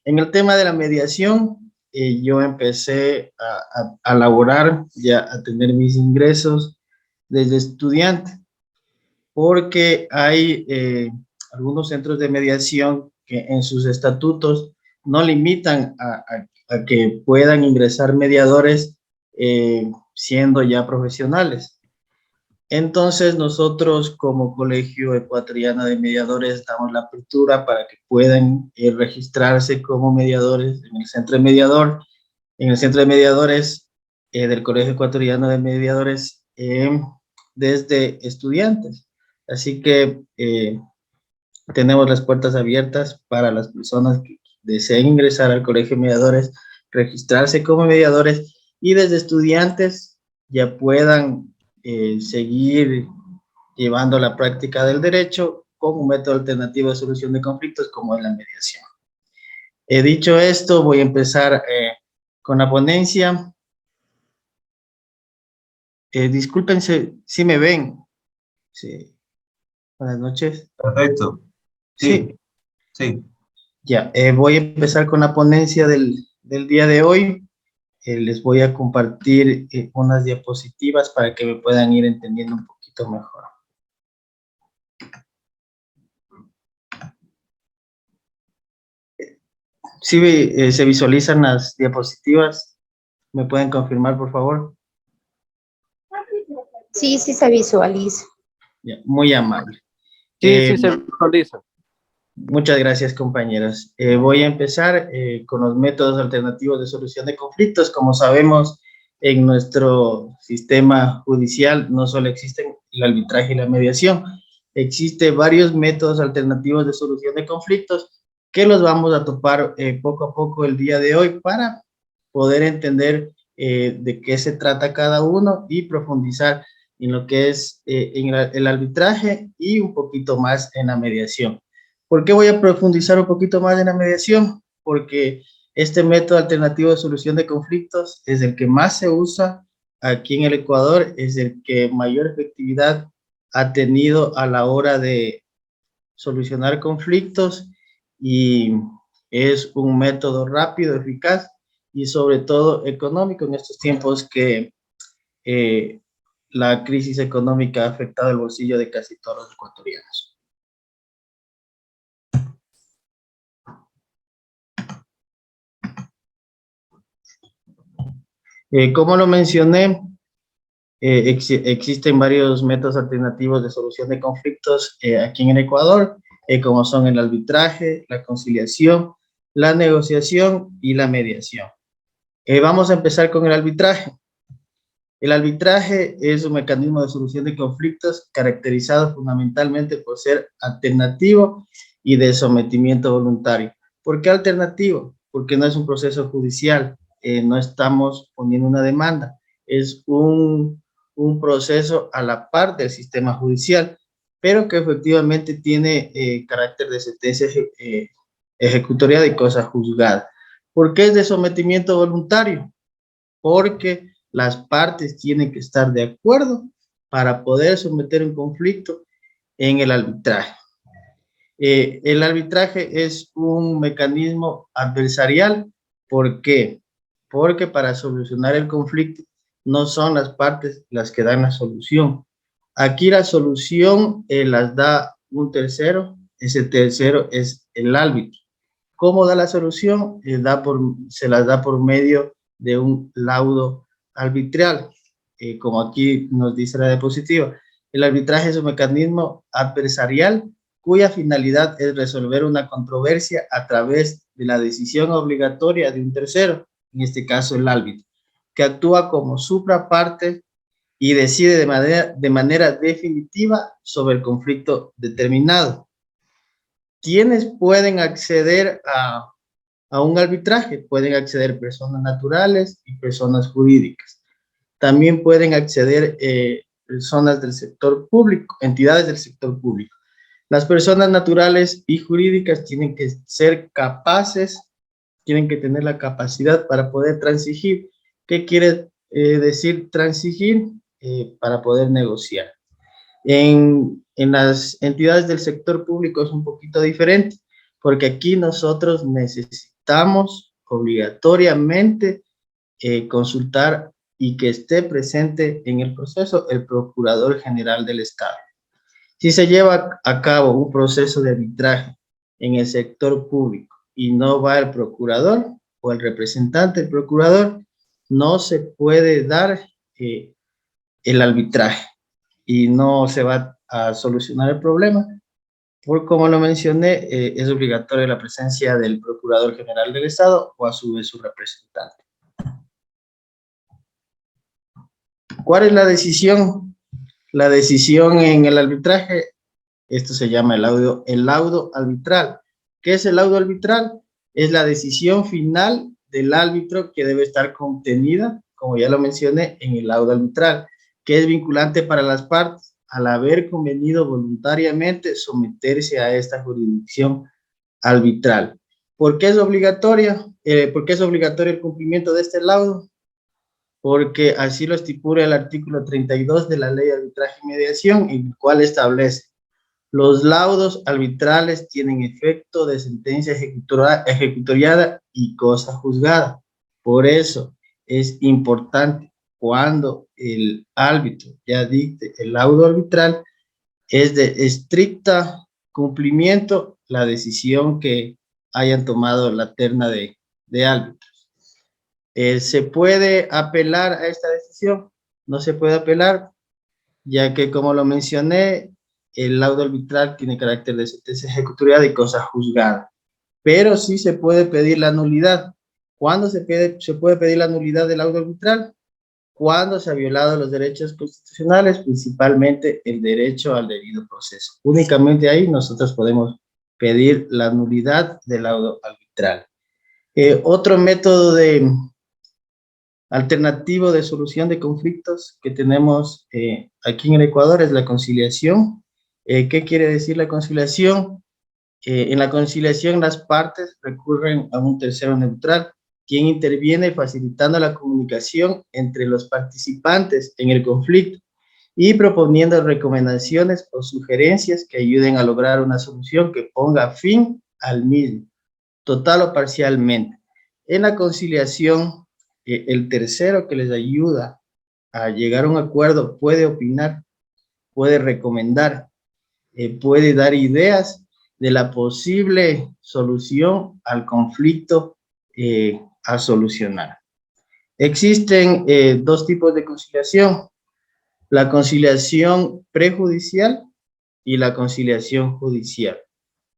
En el tema de la mediación, yo empecé a laborar, ya a tener mis ingresos desde estudiante, porque hay algunos centros de mediación que en sus estatutos no limitan a que puedan ingresar mediadores siendo ya profesionales. Entonces nosotros como Colegio Ecuatoriano de Mediadores damos la apertura para que puedan registrarse como mediadores en el centro de mediador, en el centro de mediadores del Colegio Ecuatoriano de Mediadores desde estudiantes. Así que tenemos las puertas abiertas para las personas que deseen ingresar al Colegio de Mediadores, registrarse como mediadores y desde estudiantes ya puedan seguir llevando la práctica del derecho con un método alternativo de solución de conflictos como es la mediación. He dicho esto, voy a empezar con la ponencia. Discúlpense si me ven. Sí. Buenas noches. Perfecto. Sí, sí. Ya, voy a empezar con la ponencia del día de hoy. Les voy a compartir unas diapositivas para que me puedan ir entendiendo un poquito mejor. ¿Sí se visualizan las diapositivas? ¿Me pueden confirmar, por favor? Sí, sí se visualiza. Ya, muy amable. Sí, se visualiza. Muchas gracias, compañeros. Voy a empezar con los métodos alternativos de solución de conflictos. Como sabemos, en nuestro sistema judicial no solo existen el arbitraje y la mediación, existen varios métodos alternativos de solución de conflictos que los vamos a topar poco a poco el día de hoy para poder entender de qué se trata cada uno y profundizar en lo que es en el arbitraje y un poquito más en la mediación. ¿Por qué voy a profundizar un poquito más en la mediación? Porque este método alternativo de solución de conflictos es el que más se usa aquí en el Ecuador, es el que mayor efectividad ha tenido a la hora de solucionar conflictos y es un método rápido, eficaz y sobre todo económico en estos tiempos que la crisis económica ha afectado el bolsillo de casi todos los ecuatorianos. Como lo mencioné, existen varios métodos alternativos de solución de conflictos aquí en el Ecuador, como son el arbitraje, la conciliación, la negociación y la mediación. Vamos a empezar con el arbitraje. El arbitraje es un mecanismo de solución de conflictos caracterizado fundamentalmente por ser alternativo y de sometimiento voluntario. ¿Por qué alternativo? Porque no es un proceso judicial, no estamos poniendo una demanda, es un proceso a la par del sistema judicial, pero que efectivamente tiene carácter de sentencia ejecutoria de cosa juzgada. ¿Por qué es de sometimiento voluntario? Porque las partes tienen que estar de acuerdo para poder someter un conflicto en el arbitraje. El arbitraje es un mecanismo adversarial. ¿Por qué? Porque para solucionar el conflicto no son las partes las que dan la solución. Aquí la solución las da un tercero, ese tercero es el árbitro. ¿Cómo da la solución? Se las da por medio de un laudo arbitral, como aquí nos dice la diapositiva. El arbitraje es un mecanismo adversarial cuya finalidad es resolver una controversia a través de la decisión obligatoria de un tercero, en este caso el árbitro, que actúa como supraparte y decide de manera definitiva sobre el conflicto determinado. ¿Quiénes pueden acceder a un arbitraje? Pueden acceder personas naturales y personas jurídicas. También pueden acceder personas del sector público, entidades del sector público. Las personas naturales y jurídicas tienen que ser capaces, tienen que tener la capacidad para poder transigir. ¿Qué quiere decir transigir? Para poder negociar. En las entidades del sector público es un poquito diferente, porque aquí nosotros necesitamos obligatoriamente consultar y que esté presente en el proceso el Procurador General del Estado. Si se lleva a cabo un proceso de arbitraje en el sector público y no va el procurador o el representante del procurador, no se puede dar el arbitraje y no se va a solucionar el problema. Por como lo mencioné, es obligatoria la presencia del Procurador General del Estado o a su vez su representante. ¿Cuál es la decisión? La decisión en el arbitraje, esto se llama el laudo arbitral. ¿Qué es el laudo arbitral? Es la decisión final del árbitro que debe estar contenida, como ya lo mencioné, en el laudo arbitral, que es vinculante para las partes al haber convenido voluntariamente someterse a esta jurisdicción arbitral. ¿Por qué es obligatorio? ¿Por qué es obligatorio el cumplimiento de este laudo? Porque así lo estipula el artículo 32 de la Ley de Arbitraje y Mediación, en el cual establece: los laudos arbitrales tienen efecto de sentencia ejecutoriada y cosa juzgada. Por eso es importante, cuando el árbitro ya dicte el laudo arbitral, es de estricta cumplimiento la decisión que hayan tomado la terna de árbitros. ¿Se puede apelar a esta decisión? No se puede apelar, ya que, como lo mencioné, el laudo arbitral tiene carácter de sentencia ejecutoriada y cosa juzgada. Pero sí se puede pedir la nulidad. ¿Cuándo se puede pedir la nulidad del laudo arbitral? Cuando se ha violado los derechos constitucionales, principalmente el derecho al debido proceso. Únicamente ahí nosotros podemos pedir la nulidad del laudo arbitral. Otro método alternativo de solución de conflictos que tenemos aquí en el Ecuador es la conciliación. ¿Qué quiere decir la conciliación? En la conciliación las partes recurren a un tercero neutral, quien interviene facilitando la comunicación entre los participantes en el conflicto y proponiendo recomendaciones o sugerencias que ayuden a lograr una solución que ponga fin al mismo, total o parcialmente. En la conciliación, el tercero que les ayuda a llegar a un acuerdo puede opinar, puede recomendar, puede dar ideas de la posible solución al conflicto a solucionar. Existen dos tipos de conciliación: la conciliación prejudicial y la conciliación judicial.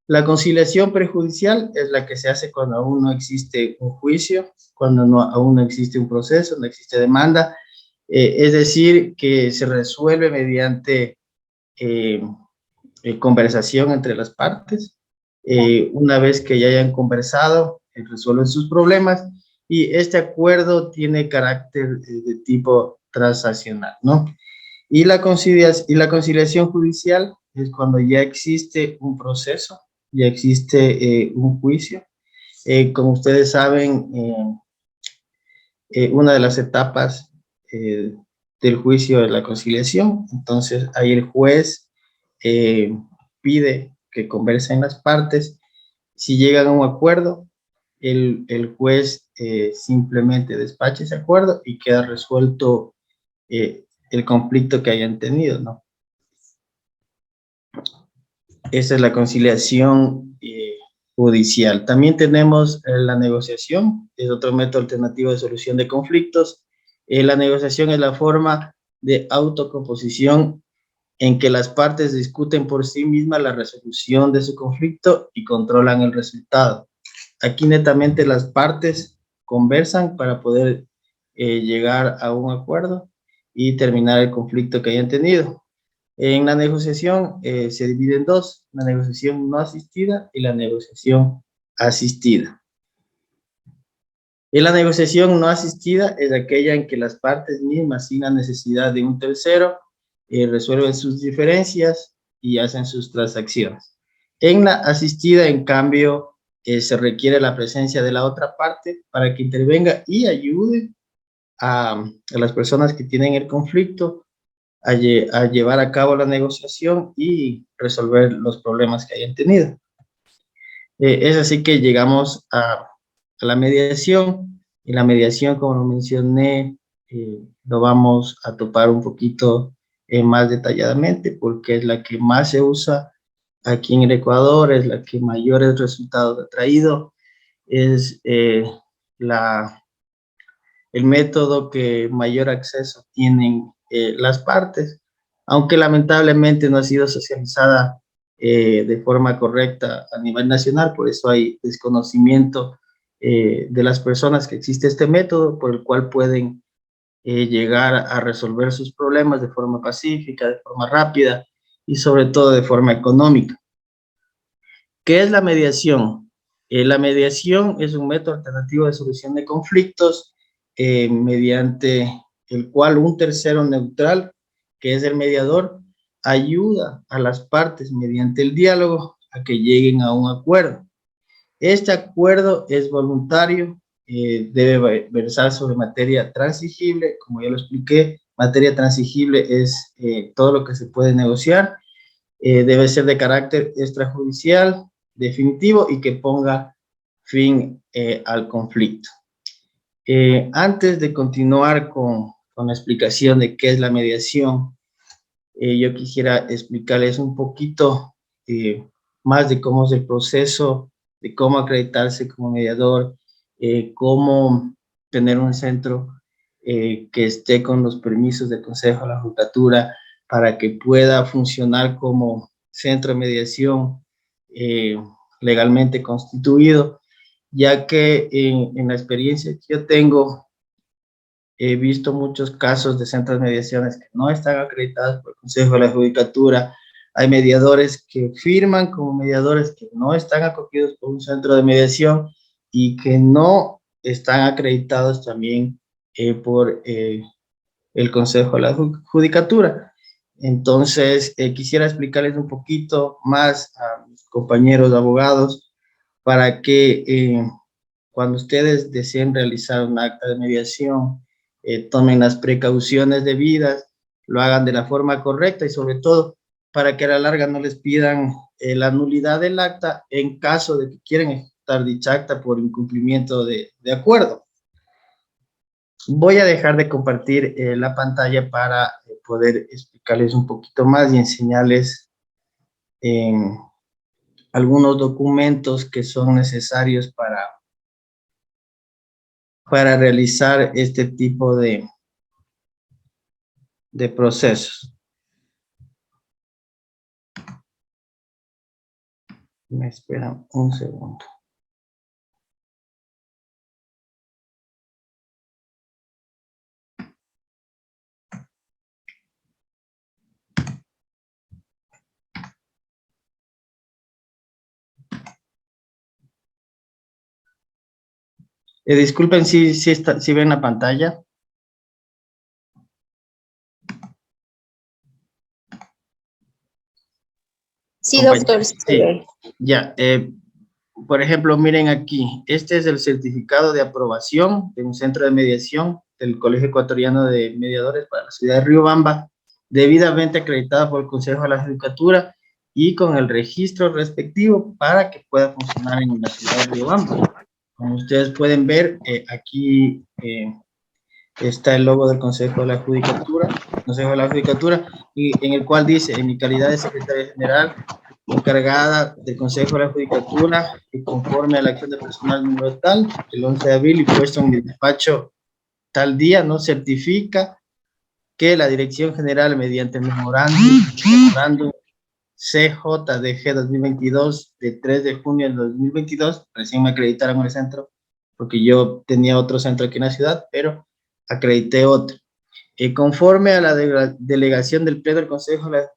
La conciliación prejudicial es la que se hace cuando aún no existe un juicio, cuando aún no existe un proceso, no existe demanda, es decir, que se resuelve mediante conversación entre las partes. Una vez que ya hayan conversado, resuelven sus problemas y este acuerdo tiene carácter de tipo transaccional, ¿no? Y la conciliación judicial es cuando ya existe un proceso, ya existe un juicio. Como ustedes saben, una de las etapas del juicio es la conciliación. Entonces, ahí el juez pide que conversen las partes. Si llegan a un acuerdo, el juez simplemente despacha ese acuerdo y queda resuelto el conflicto que hayan tenido, ¿no? Esa es la conciliación judicial. También tenemos la negociación, es otro método alternativo de solución de conflictos. La negociación es la forma de autocomposición en que las partes discuten por sí mismas la resolución de su conflicto y controlan el resultado. Aquí netamente las partes conversan para poder llegar a un acuerdo y terminar el conflicto que hayan tenido. En la negociación se divide en dos: la negociación no asistida y la negociación asistida. En la negociación no asistida es aquella en que las partes mismas, sin la necesidad de un tercero, resuelven sus diferencias y hacen sus transacciones. En la asistida, en cambio, se requiere la presencia de la otra parte para que intervenga y ayude a las personas que tienen el conflicto a llevar a cabo la negociación y resolver los problemas que hayan tenido. Es así que llegamos a a la mediación. Y la mediación, como lo mencioné, lo vamos a topar un poquito más detalladamente, porque es la que más se usa aquí en el Ecuador, es la que mayores resultados ha traído, es el método que mayor acceso tienen las partes, aunque lamentablemente no ha sido socializada de forma correcta a nivel nacional, por eso hay desconocimiento de las personas que existe este método por el cual pueden llegar a resolver sus problemas de forma pacífica, de forma rápida y sobre todo de forma económica. ¿Qué es la mediación? La mediación es un método alternativo de solución de conflictos mediante el cual un tercero neutral, que es el mediador, ayuda a las partes mediante el diálogo a que lleguen a un acuerdo. Este acuerdo es voluntario, debe versar sobre materia transigible, como ya lo expliqué. Materia transigible es todo lo que se puede negociar, debe ser de carácter extrajudicial, definitivo y que ponga fin al conflicto. Antes de continuar con la explicación de qué es la mediación, yo quisiera explicarles un poquito más de cómo es el proceso, de cómo acreditarse como mediador, cómo tener un centro que esté con los permisos del Consejo de la Judicatura para que pueda funcionar como centro de mediación legalmente constituido, ya que en la experiencia que yo tengo, he visto muchos casos de centros de mediaciones que no están acreditados por el Consejo de la Judicatura. Hay mediadores que firman como mediadores que no están acogidos por un centro de mediación y que no están acreditados también por el Consejo de la Judicatura. Entonces, quisiera explicarles un poquito más a mis compañeros abogados para que cuando ustedes deseen realizar un acta de mediación, tomen las precauciones debidas, lo hagan de la forma correcta y sobre todo para que a la larga no les pidan la nulidad del acta en caso de que quieran ejecutar dicha acta por incumplimiento de acuerdo. Voy a dejar de compartir la pantalla para poder explicarles un poquito más y enseñarles algunos documentos que son necesarios para realizar este tipo de procesos. Me esperan un segundo. Disculpen si ven la pantalla. Sí, doctor. Sí, ya. Por ejemplo, miren aquí, este es el certificado de aprobación de un centro de mediación del Colegio Ecuatoriano de Mediadores para la ciudad de Riobamba, debidamente acreditado por el Consejo de la Judicatura y con el registro respectivo para que pueda funcionar en la ciudad de Riobamba. Como ustedes pueden ver, aquí está el logo del Consejo de la Judicatura, y en el cual dice, en mi calidad de secretaria general, encargada del Consejo de la Judicatura, y conforme a la acción de personal número tal, el 11 de abril, y puesto en mi despacho tal día, no certifica que la Dirección General, mediante memorándum CJDG 2022, de 3 de junio del 2022, recién me acreditaron el centro, porque yo tenía otro centro aquí en la ciudad, pero acredité otro. Conforme a la delegación del Pleno del Consejo de la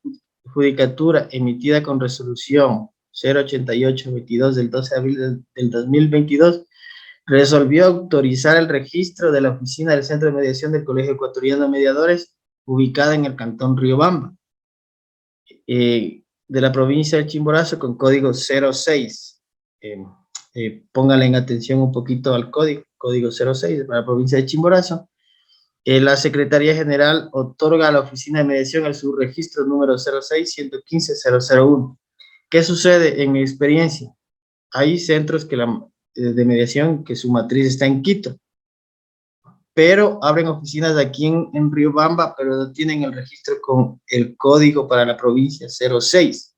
Judicatura emitida con resolución 088-22 del 12 de abril del 2022, resolvió autorizar el registro de la oficina del Centro de Mediación del Colegio Ecuatoriano de Mediadores, ubicada en el Cantón Riobamba, de la provincia de Chimborazo, con código 06. Pónganle en atención un poquito al código 06 para la provincia de Chimborazo. La Secretaría General otorga a la Oficina de Mediación el subregistro número 06-115-001. ¿Qué sucede en mi experiencia? Hay centros que de mediación, que su matriz está en Quito, pero abren oficinas aquí en Riobamba, pero no tienen el registro con el código para la provincia 06,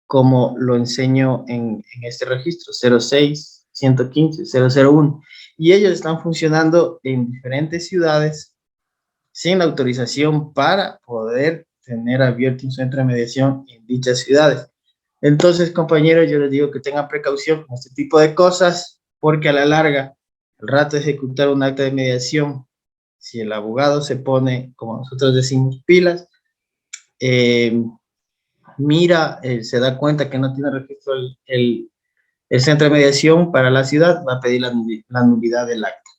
como lo enseño en este registro, 06, 115, 001. Y ellos están funcionando en diferentes ciudades sin la autorización para poder tener abierto un centro de mediación en dichas ciudades. Entonces, compañeros, yo les digo que tengan precaución con este tipo de cosas, porque a la larga, al rato de ejecutar un acta de mediación, si el abogado se pone, como nosotros decimos, pilas, mira, se da cuenta que no tiene registro el centro de mediación para la ciudad, va a pedir la nulidad del acta.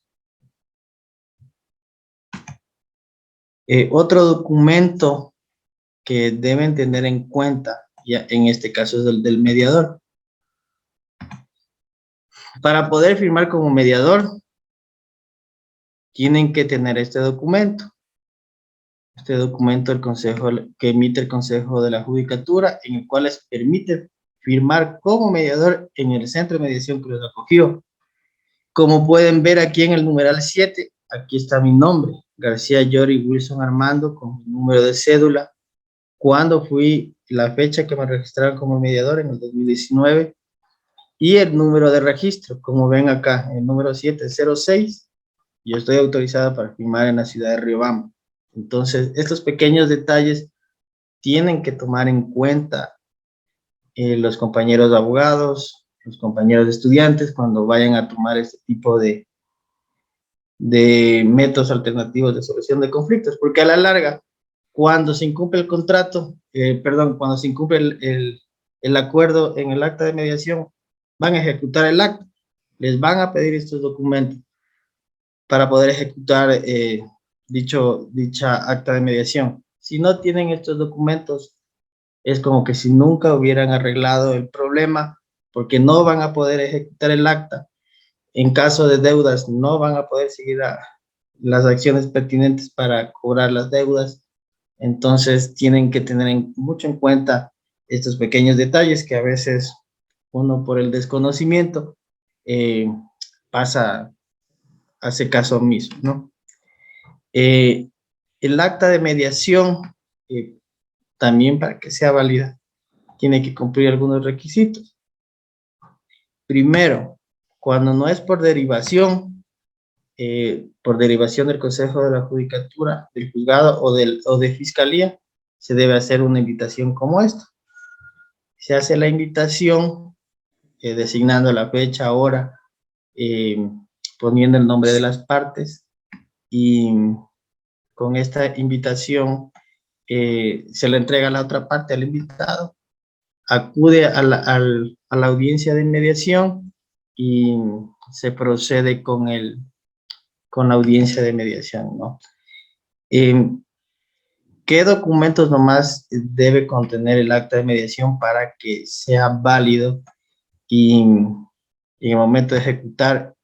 Otro documento que deben tener en cuenta, ya en este caso es el del mediador. Para poder firmar como mediador, tienen que tener este documento. Este documento que emite el Consejo de la Judicatura, en el cual les permite firmar como mediador en el centro de mediación que los acogió. Como pueden ver aquí en el numeral 7, aquí está mi nombre, García Yori Wilson Armando, con mi número de cédula, cuando fui, la fecha que me registraron como mediador en el 2019, y el número de registro, como ven acá, el número 706, yo estoy autorizado para firmar en la ciudad de Riobamba. Entonces, estos pequeños detalles tienen que tomar en cuenta los compañeros abogados, los compañeros estudiantes, cuando vayan a tomar este tipo de métodos alternativos de solución de conflictos, porque a la larga, cuando se incumple el contrato, cuando se incumple el acuerdo en el acta de mediación, van a ejecutar el acta, les van a pedir estos documentos para poder ejecutar dicha acta de mediación. Si no tienen estos documentos, es como que si nunca hubieran arreglado el problema, porque no van a poder ejecutar el acta. En caso de deudas, no van a poder seguir las acciones pertinentes para cobrar las deudas. Entonces, tienen que tener mucho en cuenta estos pequeños detalles que a veces uno por el desconocimiento hace caso omiso, ¿no? El acta de mediación, también para que sea válida, tiene que cumplir algunos requisitos. Primero, cuando no es por derivación del Consejo de la Judicatura, del juzgado o de fiscalía, se debe hacer una invitación como esta. Se hace la invitación designando la fecha, hora, poniendo el nombre de las partes, y con esta invitación se le entrega a la otra parte, al invitado, acude a la audiencia de mediación y se procede con la audiencia de mediación, ¿no? ¿Qué documentos nomás debe contener el acta de mediación para que sea válido y en el momento de ejecutar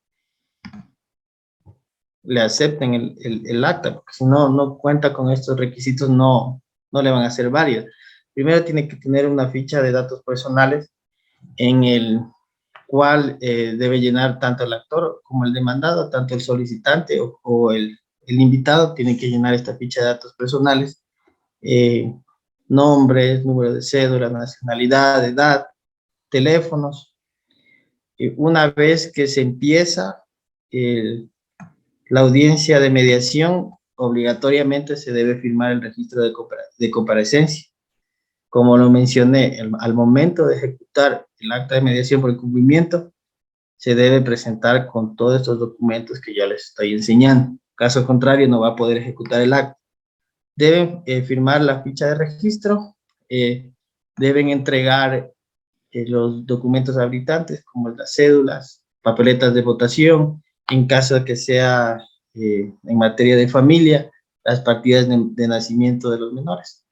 le acepten el acta? Porque si no cuenta con estos requisitos, no le van a ser válidos. Primero tiene que tener una ficha de datos personales en el cual debe llenar tanto el actor como el demandado, tanto el solicitante o el invitado tiene que llenar esta ficha de datos personales, nombres, número de cédula, nacionalidad, edad, teléfonos. Una vez que se empieza la audiencia de mediación, obligatoriamente se debe firmar el registro de comparecencia. Como lo mencioné, al momento de ejecutar el acta de mediación por incumplimiento, se debe presentar con todos estos documentos que ya les estoy enseñando. Caso contrario, no va a poder ejecutar el acta. Deben firmar la ficha de registro, deben entregar los documentos habilitantes, como las cédulas, papeletas de votación, en caso de que sea en materia de familia, las partidas de nacimiento de los menores.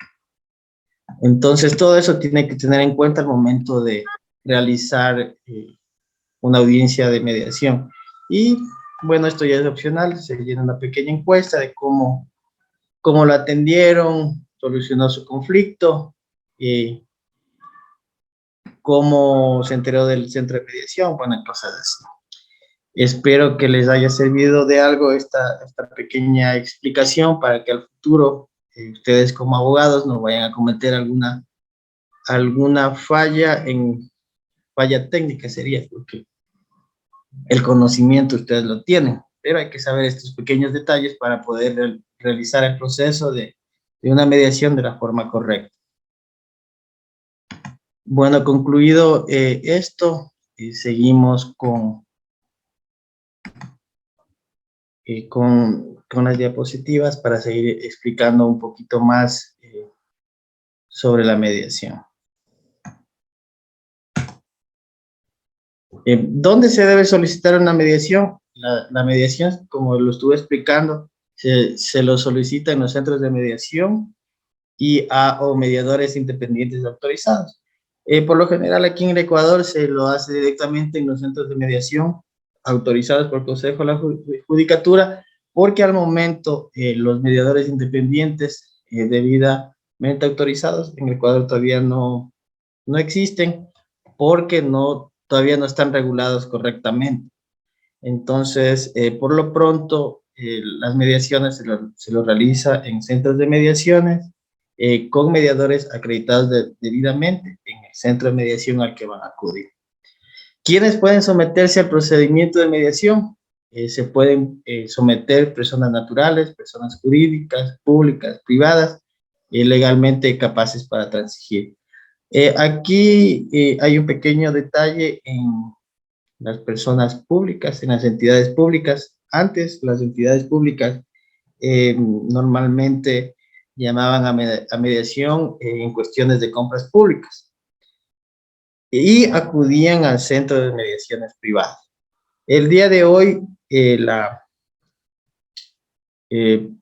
Entonces, todo eso tiene que tener en cuenta al momento de realizar una audiencia de mediación. Y bueno, esto ya es opcional, se llena una pequeña encuesta de cómo lo atendieron, solucionó su conflicto, cómo se enteró del centro de mediación, bueno, cosas así. Espero que les haya servido de algo esta pequeña explicación para que al futuro ustedes como abogados no vayan a cometer alguna falla técnica sería, porque el conocimiento ustedes lo tienen, pero hay que saber estos pequeños detalles para poder realizar el proceso de una mediación de la forma correcta. Bueno, concluido esto, seguimos con las diapositivas para seguir explicando un poquito más sobre la mediación. ¿Dónde se debe solicitar una mediación? La mediación, como lo estuve explicando, se lo solicita en los centros de mediación o mediadores independientes autorizados. Por lo general, aquí en el Ecuador se lo hace directamente en los centros de mediación autorizados por el Consejo de la Judicatura, porque al momento los mediadores independientes debidamente autorizados en el Ecuador todavía no existen, porque todavía no están regulados correctamente. Entonces, por lo pronto, las mediaciones se lo realiza en centros de mediaciones con mediadores acreditados debidamente en el centro de mediación al que van a acudir. ¿Quiénes pueden someterse al procedimiento de mediación? Se pueden someter personas naturales, personas jurídicas, públicas, privadas, legalmente capaces para transigir. Aquí hay un pequeño detalle en las personas públicas, en las entidades públicas. Antes, las entidades públicas normalmente llamaban a mediación en cuestiones de compras públicas y acudían al centro de mediaciones privadas. El día de hoy, la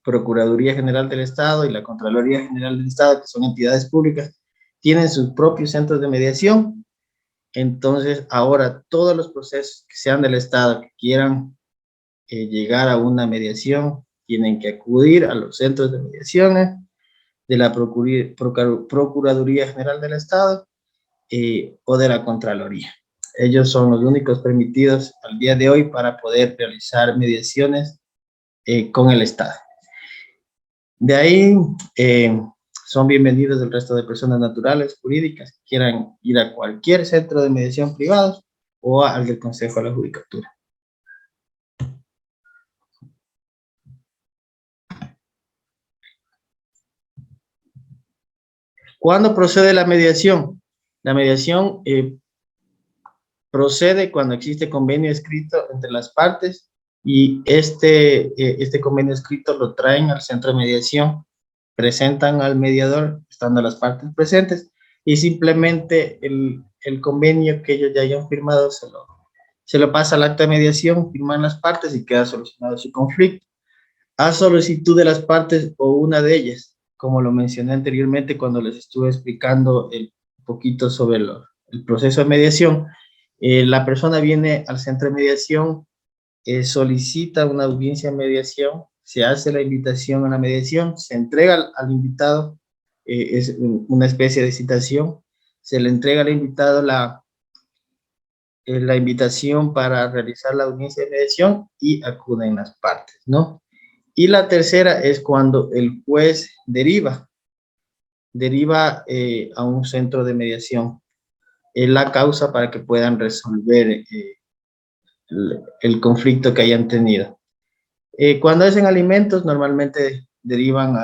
Procuraduría General del Estado y la Contraloría General del Estado, que son entidades públicas, tienen sus propios centros de mediación. Entonces, ahora todos los procesos que sean del Estado que quieran llegar a una mediación, tienen que acudir a los centros de mediaciones de la Procuraduría General del Estado o de la Contraloría. Ellos son los únicos permitidos al día de hoy para poder realizar mediaciones con el Estado. De ahí son bienvenidos el resto de personas naturales, jurídicas, que quieran ir a cualquier centro de mediación privado o al del Consejo de la Judicatura. ¿Cuándo procede la mediación? La mediación procede cuando existe convenio escrito entre las partes y este convenio escrito lo traen al centro de mediación, presentan al mediador, estando las partes presentes, y simplemente el convenio que ellos ya hayan firmado se lo pasa al acta de mediación, firman las partes y queda solucionado su conflicto. A solicitud de las partes o una de ellas, como lo mencioné anteriormente cuando les estuve explicando un poquito sobre el proceso de mediación, la persona viene al centro de mediación, solicita una audiencia de mediación, se hace la invitación a la mediación, se entrega al invitado, es una especie de citación, se le entrega al invitado la invitación para realizar la audiencia de mediación y acuden las partes, ¿no? Y la tercera es cuando el juez deriva a un centro de mediación la causa para que puedan resolver el conflicto que hayan tenido. Cuando hacen alimentos, normalmente derivan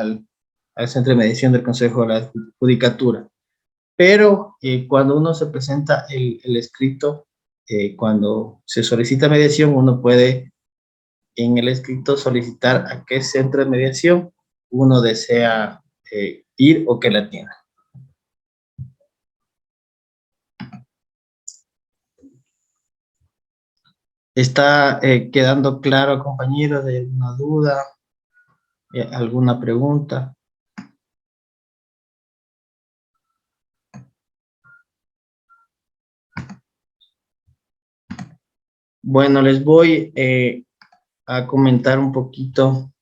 al centro de mediación del Consejo de la Judicatura. Pero cuando uno se presenta el escrito, cuando se solicita mediación, uno puede en el escrito solicitar a qué centro de mediación uno desea ir o que la tiene. ¿Está quedando claro, compañeros? ¿Hay alguna duda? ¿Alguna pregunta? Bueno, les voy a comentar un poquito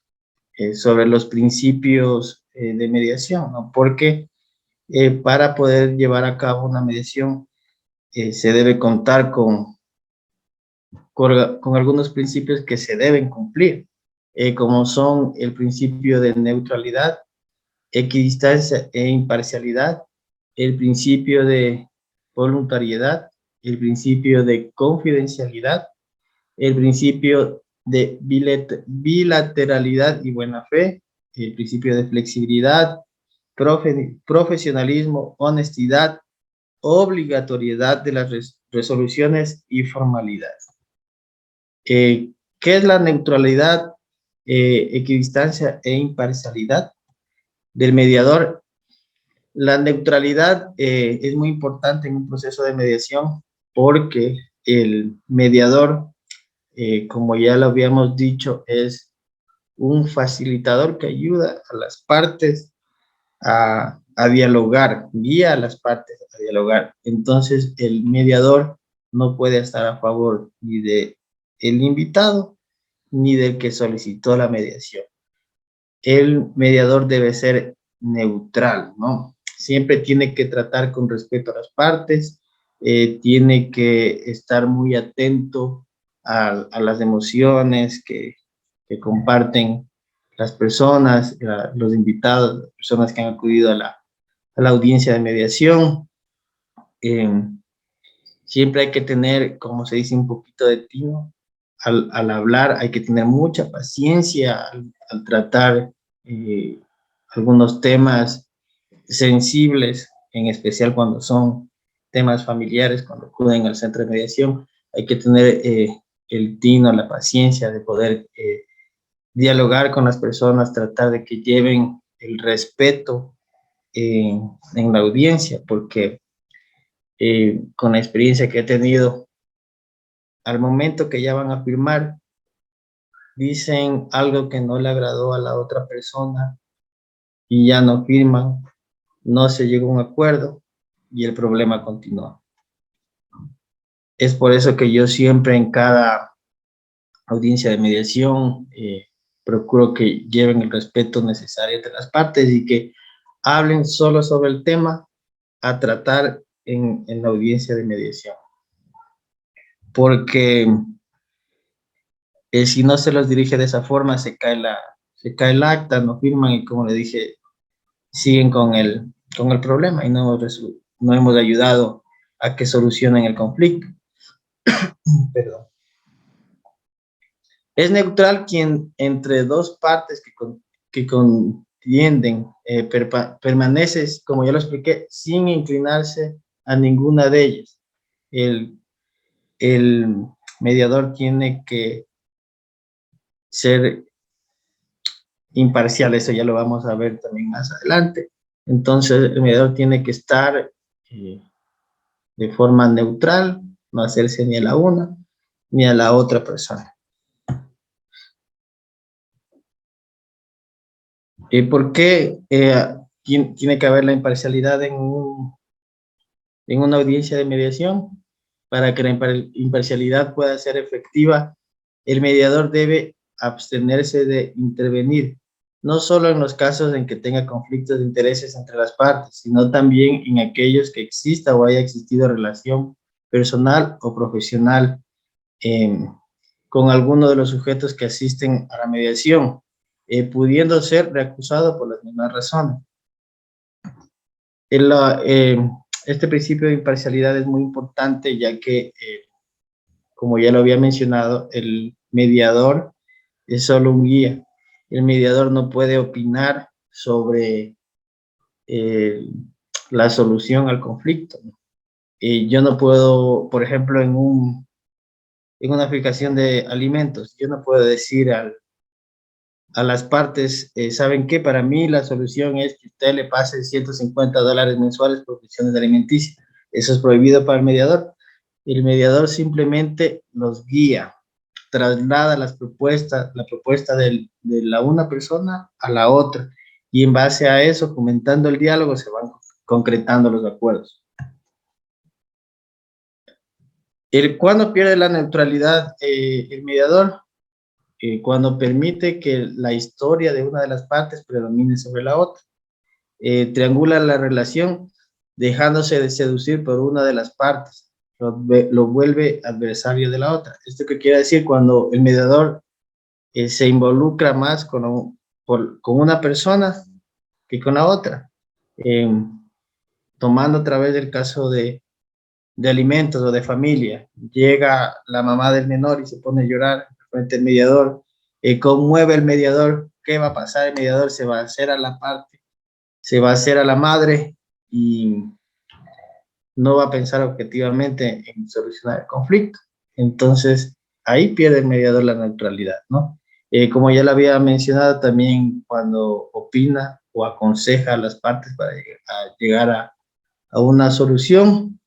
sobre los principios de mediación, ¿no? Porque para poder llevar a cabo una mediación se debe contar con algunos principios que se deben cumplir, como son el principio de neutralidad, equidistancia e imparcialidad, el principio de voluntariedad, el principio de confidencialidad, el principio de bilateralidad y buena fe, el principio de flexibilidad, profesionalismo, honestidad, obligatoriedad de las resoluciones y formalidad. ¿Qué es la neutralidad, equidistancia e imparcialidad del mediador? La neutralidad es muy importante en un proceso de mediación porque el mediador, como ya lo habíamos dicho, es un facilitador que ayuda a las partes a dialogar, guía a las partes a dialogar. Entonces, el mediador no puede estar a favor ni de el invitado ni del que solicitó la mediación. El mediador debe ser neutral, ¿no? Siempre tiene que tratar con respeto a las partes, tiene que estar muy atento a las emociones que comparten las personas, los invitados, las personas que han acudido a la audiencia de mediación. Siempre hay que tener, como se dice, un poquito de tino al hablar, hay que tener mucha paciencia al tratar algunos temas sensibles, en especial cuando son temas familiares, cuando acuden al centro de mediación, hay que tener el tino, la paciencia de poder dialogar con las personas, tratar de que lleven el respeto en la audiencia, porque con la experiencia que he tenido, al momento que ya van a firmar, dicen algo que no le agradó a la otra persona y ya no firman, no se llegó a un acuerdo y el problema continúa. Es por eso que yo siempre en cada audiencia de mediación procuro que lleven el respeto necesario entre las partes y que hablen solo sobre el tema a tratar en la audiencia de mediación. Porque si no se los dirige de esa forma, se cae el acta, no firman y, como le dije, siguen con el problema y no hemos ayudado a que solucionen el conflicto. Perdón. Es neutral quien entre dos partes que contienden permanece, como ya lo expliqué, sin inclinarse a ninguna de ellas. El mediador tiene que ser imparcial, eso ya lo vamos a ver también más adelante. Entonces, el mediador tiene que estar de forma neutral, no hacerse ni a la una ni a la otra persona. ¿Por qué tiene que haber la imparcialidad en una audiencia de mediación? Para que la imparcialidad pueda ser efectiva, el mediador debe abstenerse de intervenir, no solo en los casos en que tenga conflictos de intereses entre las partes, sino también en aquellos que exista o haya existido relación personal o profesional con alguno de los sujetos que asisten a la mediación, pudiendo ser reacusado por las mismas razones. Este principio de imparcialidad es muy importante, ya que, como ya lo había mencionado, el mediador es solo un guía. El mediador no puede opinar sobre la solución al conflicto. Yo no puedo, por ejemplo, en una fijación de alimentos, yo no puedo decir a las partes, ¿saben qué? Para mí la solución es que usted le pase $150 mensuales por cuestiones alimenticias. Eso es prohibido para el mediador. El mediador simplemente los guía, traslada la propuesta de la una persona a la otra, y en base a eso, fomentando el diálogo, se van concretando los acuerdos. ¿Cuándo pierde la neutralidad el mediador? Cuando permite que la historia de una de las partes predomine sobre la otra. Triangula la relación dejándose de seducir por una de las partes. lo vuelve adversario de la otra. ¿Esto qué quiere decir? Cuando el mediador se involucra más con una persona que con la otra. Tomando a través del caso de alimentos o de familia, llega la mamá del menor y se pone a llorar frente al mediador, conmueve el mediador. ¿Qué va a pasar? El mediador se va a hacer a la parte, se va a hacer a la madre y no va a pensar objetivamente en solucionar el conflicto. Entonces, ahí pierde el mediador la neutralidad, ¿no? Como ya lo había mencionado, también cuando opina o aconseja a las partes para llegar a una solución,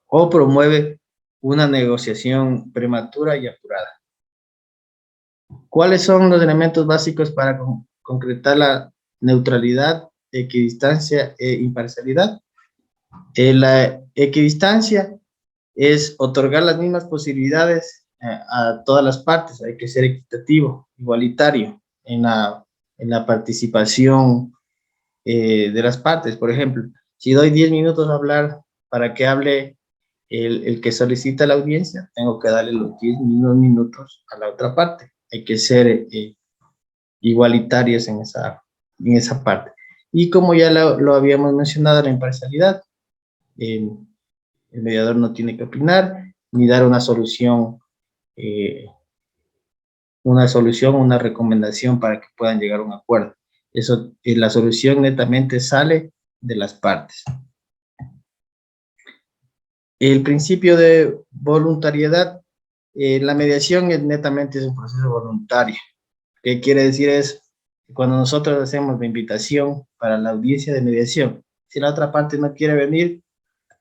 o promueve una negociación prematura y apurada. ¿Cuáles son los elementos básicos para concretar la neutralidad, equidistancia e imparcialidad? La equidistancia es otorgar las mismas posibilidades a todas las partes. Hay que ser equitativo, igualitario en la participación de las partes. Por ejemplo, si doy 10 minutos a hablar para que hable el que solicita la audiencia, tengo que darle los 10 minutos a la otra parte. Hay que ser igualitarios en esa parte. Y como ya lo habíamos mencionado, la imparcialidad. El mediador no tiene que opinar ni dar una solución, una recomendación para que puedan llegar a un acuerdo. Eso, la solución netamente sale de las partes. El principio de voluntariedad, la mediación netamente es un proceso voluntario. ¿Qué quiere decir eso? Cuando nosotros hacemos la invitación para la audiencia de mediación, si la otra parte no quiere venir,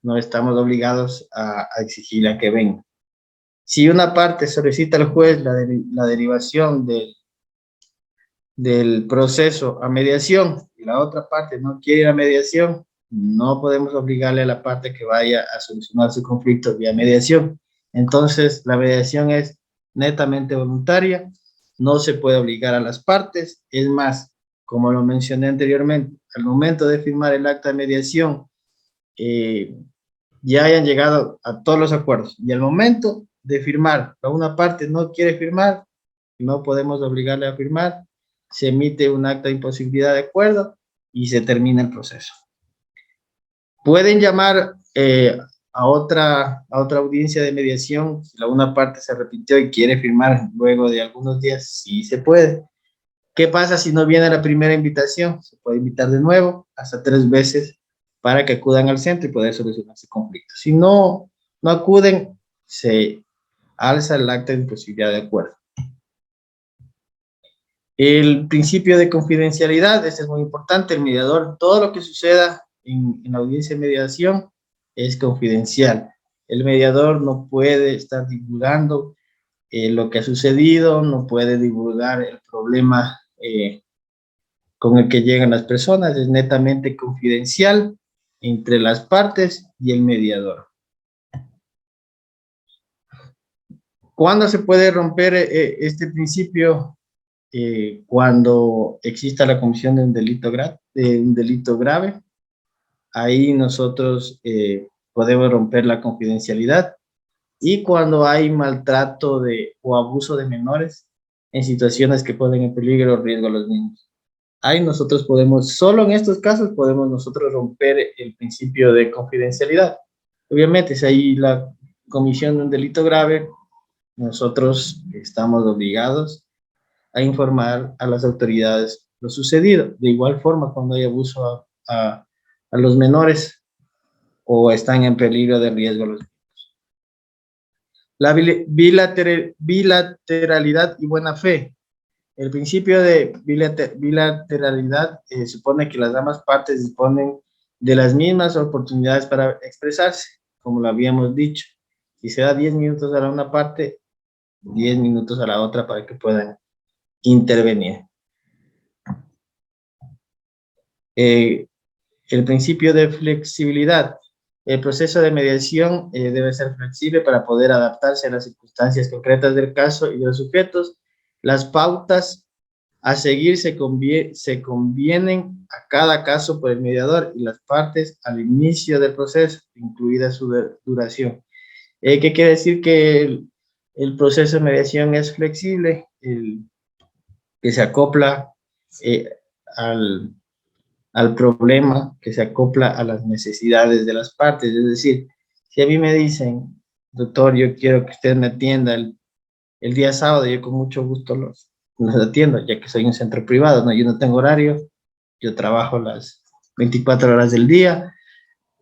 no estamos obligados a exigirle a que venga. Si una parte solicita al juez la derivación del proceso a mediación y la otra parte no quiere ir a mediación, no podemos obligarle a la parte que vaya a solucionar su conflicto vía mediación. Entonces, la mediación es netamente voluntaria, no se puede obligar a las partes. Es más, como lo mencioné anteriormente, al momento de firmar el acta de mediación, ya hayan llegado a todos los acuerdos, y al momento de firmar, una parte no quiere firmar, no podemos obligarle a firmar, se emite un acta de imposibilidad de acuerdo y se termina el proceso. Pueden llamar a otra audiencia de mediación si una parte se repitió y quiere firmar luego de algunos días, sí se puede. ¿Qué pasa si no viene la primera invitación? Se puede invitar de nuevo hasta 3 veces para que acudan al centro y poder solucionar ese conflicto. Si no acuden, se alza el acta de imposibilidad de acuerdo. El principio de confidencialidad, este es muy importante. El mediador, todo lo que suceda en la audiencia de mediación es confidencial. El mediador no puede estar divulgando lo que ha sucedido, no puede divulgar el problema con el que llegan las personas, es netamente confidencial entre las partes y el mediador. ¿Cuándo se puede romper este principio? Cuando exista la comisión de un delito grave, ahí nosotros podemos romper la confidencialidad, y cuando hay maltrato o abuso de menores en situaciones que ponen en peligro o riesgo a los niños. Ahí nosotros solo en estos casos podemos nosotros romper el principio de confidencialidad. Obviamente, si hay la comisión de un delito grave, nosotros estamos obligados a informar a las autoridades lo sucedido. De igual forma, cuando hay abuso a los menores o están en peligro de riesgo los niños. La bilateralidad y buena fe. El principio de bilateralidad supone que las ambas partes disponen de las mismas oportunidades para expresarse, como lo habíamos dicho. Si se da 10 minutos a una parte, 10 minutos a la otra para que puedan intervenir. El principio de flexibilidad. El proceso de mediación debe ser flexible para poder adaptarse a las circunstancias concretas del caso y de los sujetos. Las pautas a seguir se convienen a cada caso por el mediador y las partes al inicio del proceso, incluida su duración. ¿Qué quiere decir? Que el proceso de mediación es flexible, que se acopla eh, al, al problema, que se acopla a las necesidades de las partes. Es decir, si a mí me dicen, doctor, yo quiero que usted me atienda el día sábado, yo con mucho gusto los atiendo, ya que soy un centro privado, ¿no? Yo no tengo horario, yo trabajo las 24 horas del día,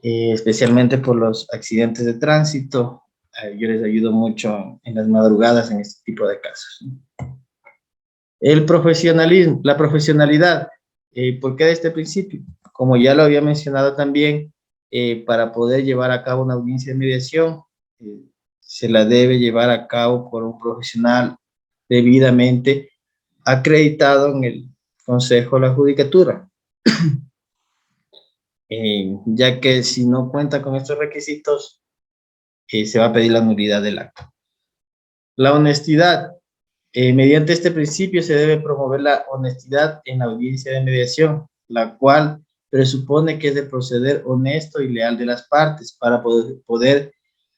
especialmente por los accidentes de tránsito. Yo les ayudo mucho en las madrugadas en este tipo de casos. El profesionalismo, la profesionalidad. ¿Por qué de este principio? Como ya lo había mencionado también, para poder llevar a cabo una audiencia de mediación, se la debe llevar a cabo por un profesional debidamente acreditado en el Consejo de la Judicatura. Ya que si no cuenta con estos requisitos, se va a pedir la nulidad del acto. La honestidad. Mediante este principio se debe promover la honestidad en la audiencia de mediación, la cual presupone que es de proceder honesto y leal de las partes para poder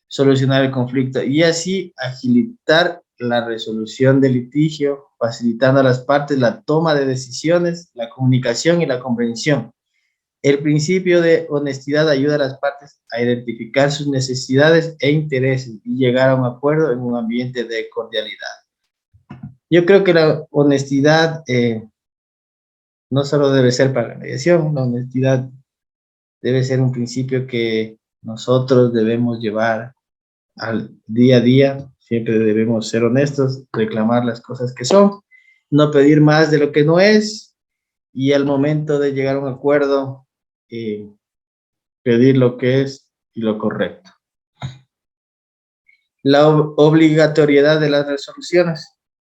solucionar el conflicto y así agilitar la resolución del litigio, facilitando a las partes la toma de decisiones, la comunicación y la comprensión. El principio de honestidad ayuda a las partes a identificar sus necesidades e intereses y llegar a un acuerdo en un ambiente de cordialidad. Yo creo que la honestidad no solo debe ser para la mediación, la honestidad debe ser un principio que nosotros debemos llevar al día a día. Siempre debemos ser honestos, reclamar las cosas que son, no pedir más de lo que no es y al momento de llegar a un acuerdo, pedir lo que es y lo correcto. La obligatoriedad de las resoluciones.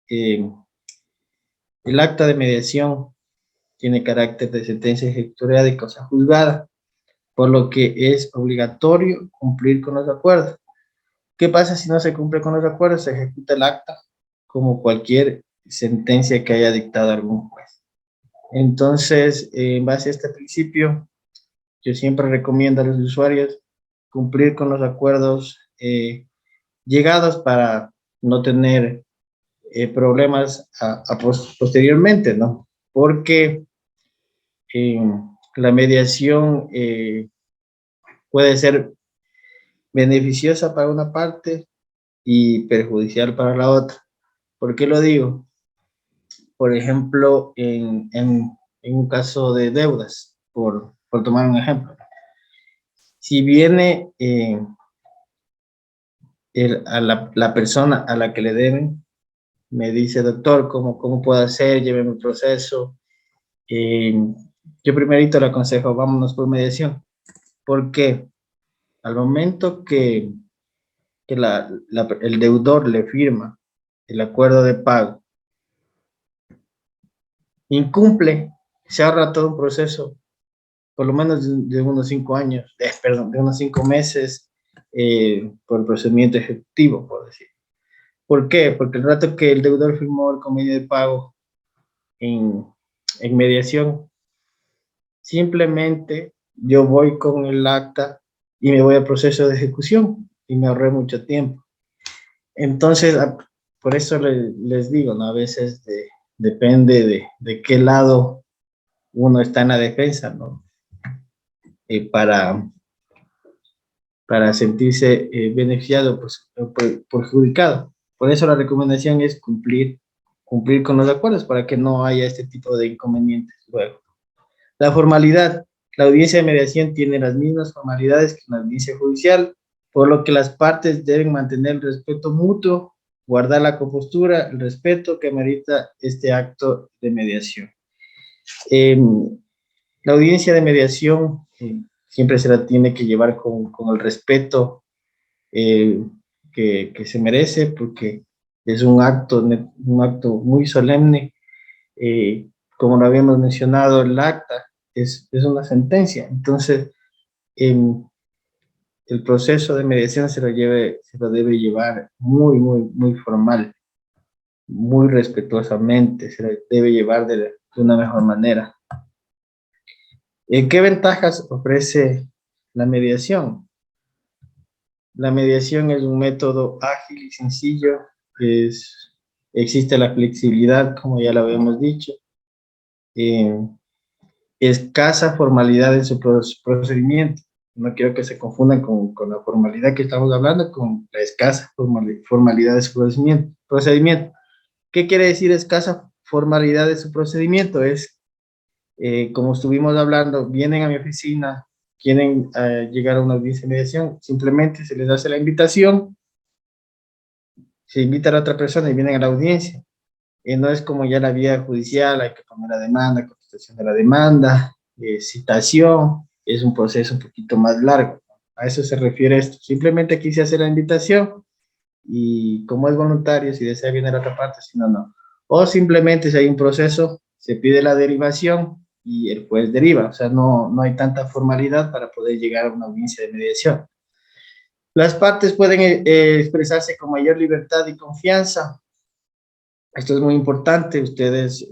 El acta de mediación tiene carácter de sentencia ejecutoria de cosa juzgada, por lo que es obligatorio cumplir con los acuerdos. ¿Qué pasa si no se cumple con los acuerdos? Se ejecuta el acta como cualquier sentencia que haya dictado algún juez. Entonces, en base a este principio, yo siempre recomiendo a los usuarios cumplir con los acuerdos llegados para no tener problemas posteriormente, ¿no? Porque la mediación puede ser beneficiosa para una parte y perjudicial para la otra. ¿Por qué lo digo? Por ejemplo, en un caso de deudas, por tomar un ejemplo. Si viene la persona a la que le deben, me dice, doctor, ¿cómo puedo hacer? Lléveme un proceso. Yo primerito le aconsejo, vámonos por mediación. ¿Por qué? Al momento que el deudor le firma el acuerdo de pago, incumple, se ahorra todo un proceso, por lo menos de unos 5 años, de unos 5 meses, por el procedimiento ejecutivo, por decir. ¿Por qué? Porque el rato que el deudor firmó el convenio de pago en mediación, simplemente yo voy con el acta y me voy al proceso de ejecución y me ahorré mucho tiempo. Entonces, por eso les digo, ¿no? A veces depende de qué lado uno está en la defensa, ¿no? Para sentirse beneficiado, pues, perjudicado. Por eso la recomendación es cumplir con los acuerdos para que no haya este tipo de inconvenientes luego. La formalidad. La audiencia de mediación tiene las mismas formalidades que la audiencia judicial, por lo que las partes deben mantener el respeto mutuo, guardar la compostura, el respeto que merita este acto de mediación. La audiencia de mediación siempre se la tiene que llevar con el respeto que se merece, porque es un acto muy solemne. Como lo habíamos mencionado, el acta es una sentencia. Entonces, el proceso de mediación se lo debe llevar muy formal, muy respetuosamente, se lo debe llevar de una mejor manera. ¿Qué ventajas ofrece la mediación? La mediación es un método ágil y sencillo, existe la flexibilidad, como ya lo habíamos dicho, eh, escasa formalidad en su procedimiento. No quiero que se confundan con la formalidad que estamos hablando, con la escasa formalidad de su procedimiento. ¿Qué quiere decir escasa formalidad de su procedimiento? Es, como estuvimos hablando, vienen a mi oficina, quieren llegar a una audiencia de mediación, simplemente se les hace la invitación, se invita a la otra persona y vienen a la audiencia. No es como ya la vía judicial, hay que poner la demanda, contestación de la demanda, citación, es un proceso un poquito más largo. A eso se refiere esto. Simplemente aquí se hace la invitación y como es voluntario, si desea viene a la otra parte, si no, no. O simplemente si hay un proceso, se pide la derivación y el juez deriva. O sea, no hay tanta formalidad para poder llegar a una audiencia de mediación. Las partes pueden expresarse con mayor libertad y confianza. Esto es muy importante. Ustedes,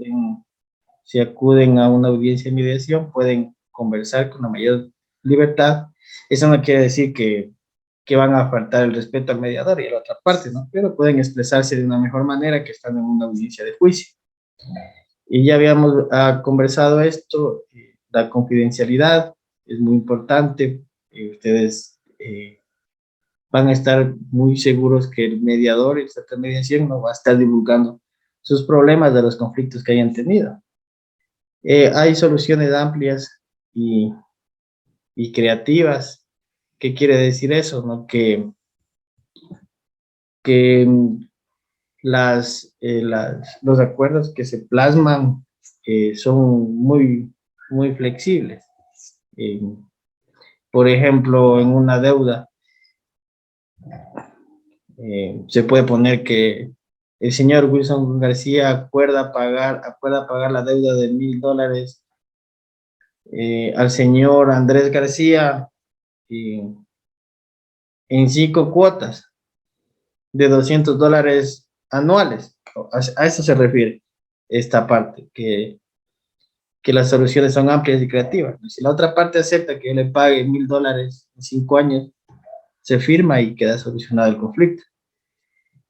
si acuden a una audiencia de mediación, pueden conversar con la mayor libertad. Eso no quiere decir que van a faltar el respeto al mediador y a la otra parte, ¿no? Pero pueden expresarse de una mejor manera que están en una audiencia de juicio. Y ya habíamos conversado esto, la confidencialidad es muy importante. Ustedes van a estar muy seguros que el mediador, el centro de mediación, no va a estar divulgando sus problemas de los conflictos que hayan tenido. Hay soluciones amplias y creativas. ¿Qué quiere decir eso? ¿No? Que los acuerdos que se plasman son muy flexibles. Por ejemplo, en una deuda, se puede poner que el señor Wilson García acuerda pagar la deuda de $1,000 al señor Andrés García en 5 cuotas de $200 anuales. A eso se refiere esta parte, que las soluciones son amplias y creativas. Si la otra parte acepta que yo le pague $1,000 en 5 años, se firma y queda solucionado el conflicto.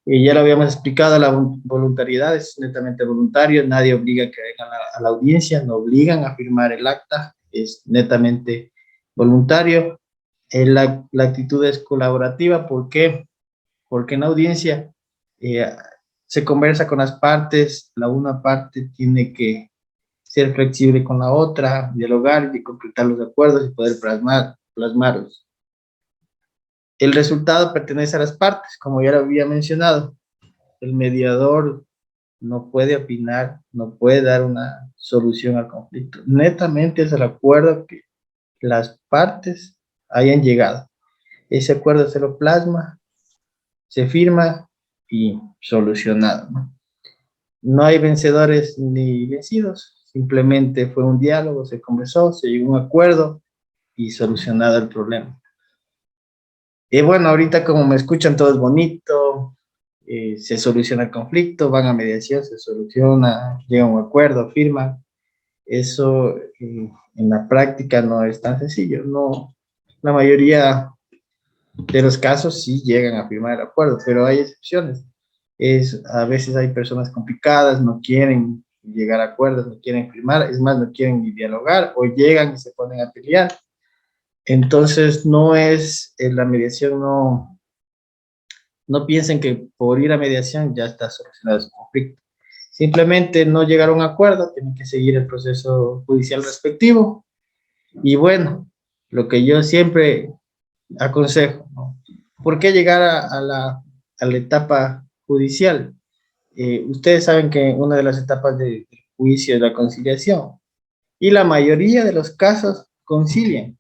Y ya lo habíamos explicado, la voluntariedad es netamente voluntario, nadie obliga a que vengan a la audiencia, no obligan a firmar el acta, es netamente voluntario. La actitud es colaborativa, ¿por qué? Porque en la audiencia se conversa con las partes, la una parte tiene que ser flexible con la otra, dialogar y concretar los acuerdos y poder plasmarlos. El resultado pertenece a las partes, como ya lo había mencionado. El mediador no puede opinar, no puede dar una solución al conflicto. Netamente es el acuerdo que las partes hayan llegado. Ese acuerdo se lo plasma, se firma y solucionado, ¿no? No hay vencedores ni vencidos, simplemente fue un diálogo, se conversó, se llegó a un acuerdo y solucionado el problema. Y bueno, ahorita como me escuchan todo es bonito, se soluciona el conflicto, van a mediación, se soluciona, llega a un acuerdo, firman. Eso en la práctica no es tan sencillo, no, la mayoría de los casos sí llegan a firmar el acuerdo, pero hay excepciones. A veces hay personas complicadas, no quieren llegar a acuerdos, no quieren firmar, es más, no quieren ni dialogar o llegan y se ponen a pelear. Entonces, no es, la mediación no piensen que por ir a mediación ya está solucionado su conflicto. Simplemente no llegaron a un acuerdo, tienen que seguir el proceso judicial respectivo. Y bueno, lo que yo siempre aconsejo, ¿no? ¿Por qué llegar a la etapa judicial? Ustedes saben que una de las etapas del juicio es la conciliación. Y la mayoría de los casos concilian.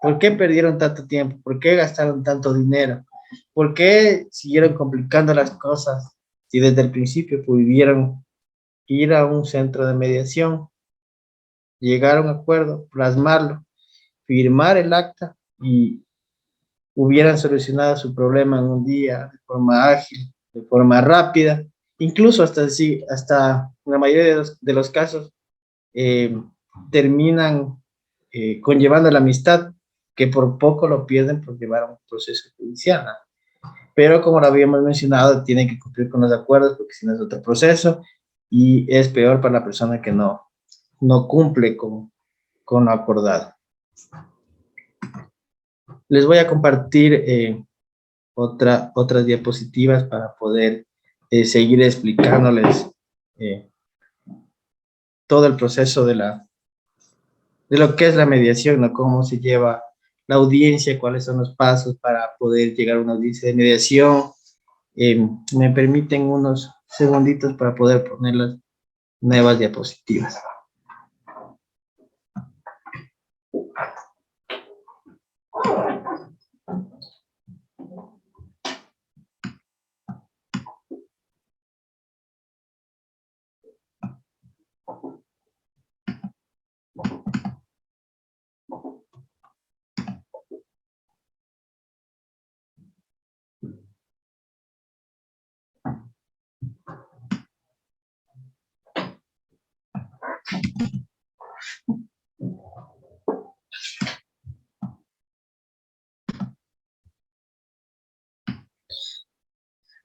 ¿Por qué perdieron tanto tiempo? ¿Por qué gastaron tanto dinero? ¿Por qué siguieron complicando las cosas si desde el principio pudieron ir a un centro de mediación, llegar a un acuerdo, plasmarlo, firmar el acta y hubieran solucionado su problema en un día de forma ágil, de forma rápida, incluso hasta la mayoría de los casos terminan conllevando la amistad, que por poco lo pierden por llevar un proceso judicial, ¿no? Pero como lo habíamos mencionado, tienen que cumplir con los acuerdos porque si no es otro proceso y es peor para la persona que no cumple con lo acordado. Les voy a compartir otras diapositivas para poder seguir explicándoles todo el proceso de lo que es la mediación, ¿no? Cómo se lleva la audiencia, cuáles son los pasos para poder llegar a una audiencia de mediación. Me permiten unos segunditos para poder poner las nuevas diapositivas.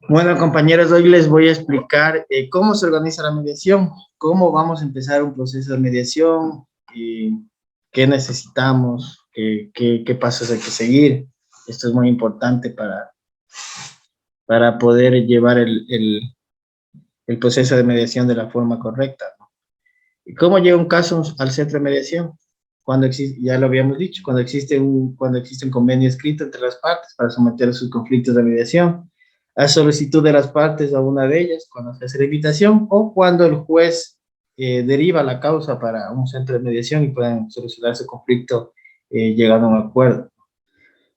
Bueno, compañeros, hoy les voy a explicar cómo se organiza la mediación, cómo vamos a empezar un proceso de mediación, qué necesitamos, qué pasos hay que seguir. Esto es muy importante para poder llevar el proceso de mediación de la forma correcta, ¿no? ¿Y cómo llega un caso al centro de mediación? Cuando existe, ya lo habíamos dicho, cuando existe un convenio escrito entre las partes para someter sus conflictos de mediación, a solicitud de las partes a una de ellas, cuando se hace la invitación, o cuando el juez deriva la causa para un centro de mediación y puedan solucionar su conflicto llegando a un acuerdo.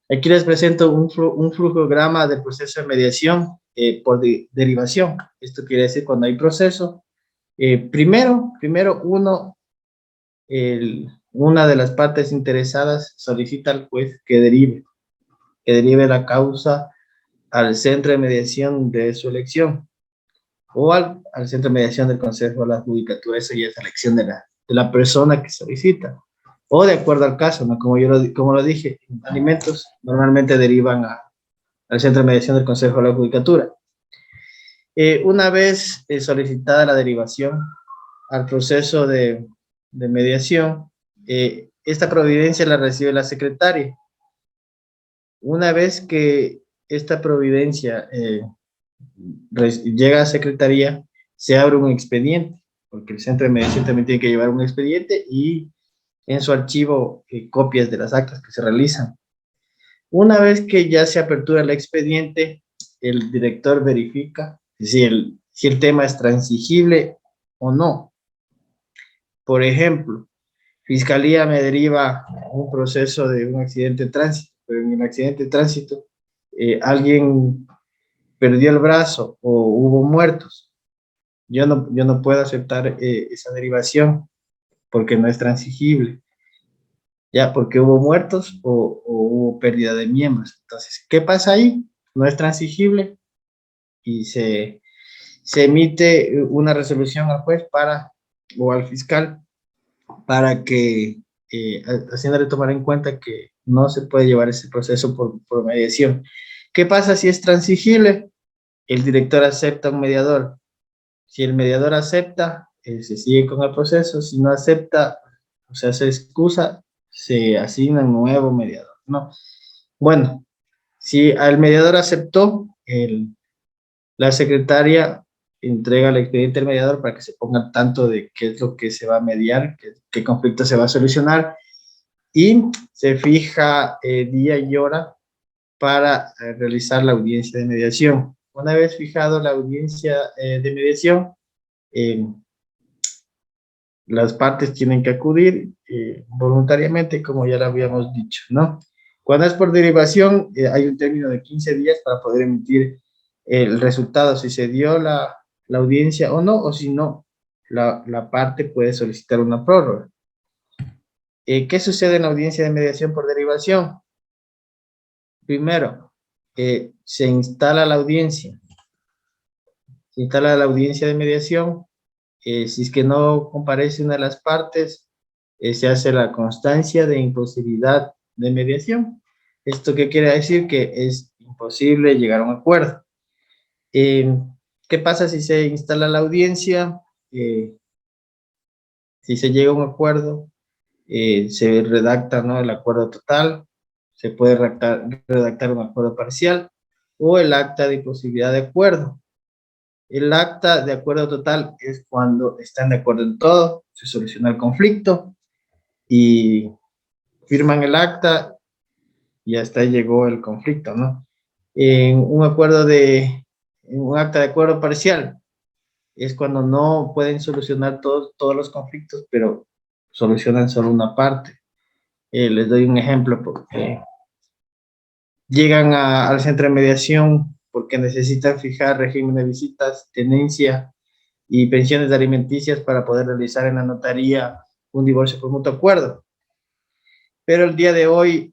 Aquí les presento un flujograma del proceso de mediación por derivación. Esto quiere decir cuando hay proceso, primero una de las partes interesadas solicita al juez que derive la causa al centro de mediación de su elección o al centro de mediación del Consejo de la Judicatura. Eso ya es elección de la persona que solicita, o de acuerdo al caso, ¿no? Como lo dije, alimentos normalmente derivan al centro de mediación del Consejo de la Judicatura. Una vez solicitada la derivación al proceso de mediación, esta providencia la recibe la secretaria. Una vez que esta providencia llega a secretaría, se abre un expediente, porque el centro de mediación también tiene que llevar un expediente y en su archivo copias de las actas que se realizan. Una vez que ya se apertura el expediente, el director verifica si el tema es transigible o no. Por ejemplo, Fiscalía me deriva un proceso de un accidente de tránsito, pero en el accidente de tránsito alguien perdió el brazo o hubo muertos. Yo no puedo aceptar esa derivación porque no es transigible, ya porque hubo muertos o hubo pérdida de miembros. Entonces, ¿qué pasa ahí? No es transigible y se emite una resolución al juez o al fiscal para que, haciéndole tomar en cuenta que no se puede llevar ese proceso por mediación. ¿Qué pasa si es transigible? El director acepta un mediador. Si el mediador acepta, se sigue con el proceso. Si no acepta, o sea, se excusa, se asigna un nuevo mediador, ¿no? Bueno, si al mediador aceptó, la secretaria entrega el expediente al mediador para que se ponga al tanto de qué es lo que se va a mediar, qué conflicto se va a solucionar, y se fija día y hora para realizar la audiencia de mediación. Una vez fijado la audiencia de mediación, las partes tienen que acudir voluntariamente, como ya lo habíamos dicho, ¿no? Cuando es por derivación, hay un término de 15 días para poder emitir el resultado, si se dio la audiencia o no, o si no, la parte puede solicitar una prórroga. ¿Qué sucede en la audiencia de mediación por derivación? Primero, se instala la audiencia. Se instala la audiencia de mediación. Si es que no comparece una de las partes, se hace la constancia de imposibilidad de mediación. ¿Esto qué quiere decir? Que es imposible llegar a un acuerdo. ¿Qué pasa si se instala la audiencia? Si se llega a un acuerdo, se redacta, ¿no?, el acuerdo total, se puede redactar un acuerdo parcial o el acta de imposibilidad de acuerdo. El acta de acuerdo total es cuando están de acuerdo en todo, se soluciona el conflicto y firman el acta y hasta ahí llegó el conflicto, ¿no? En un acta de acuerdo parcial es cuando no pueden solucionar todos los conflictos, pero solucionan solo una parte. Les doy un ejemplo, porque llegan al centro de mediación porque necesitan fijar régimen de visitas, tenencia y pensiones alimenticias para poder realizar en la notaría un divorcio por mutuo acuerdo. Pero el día de hoy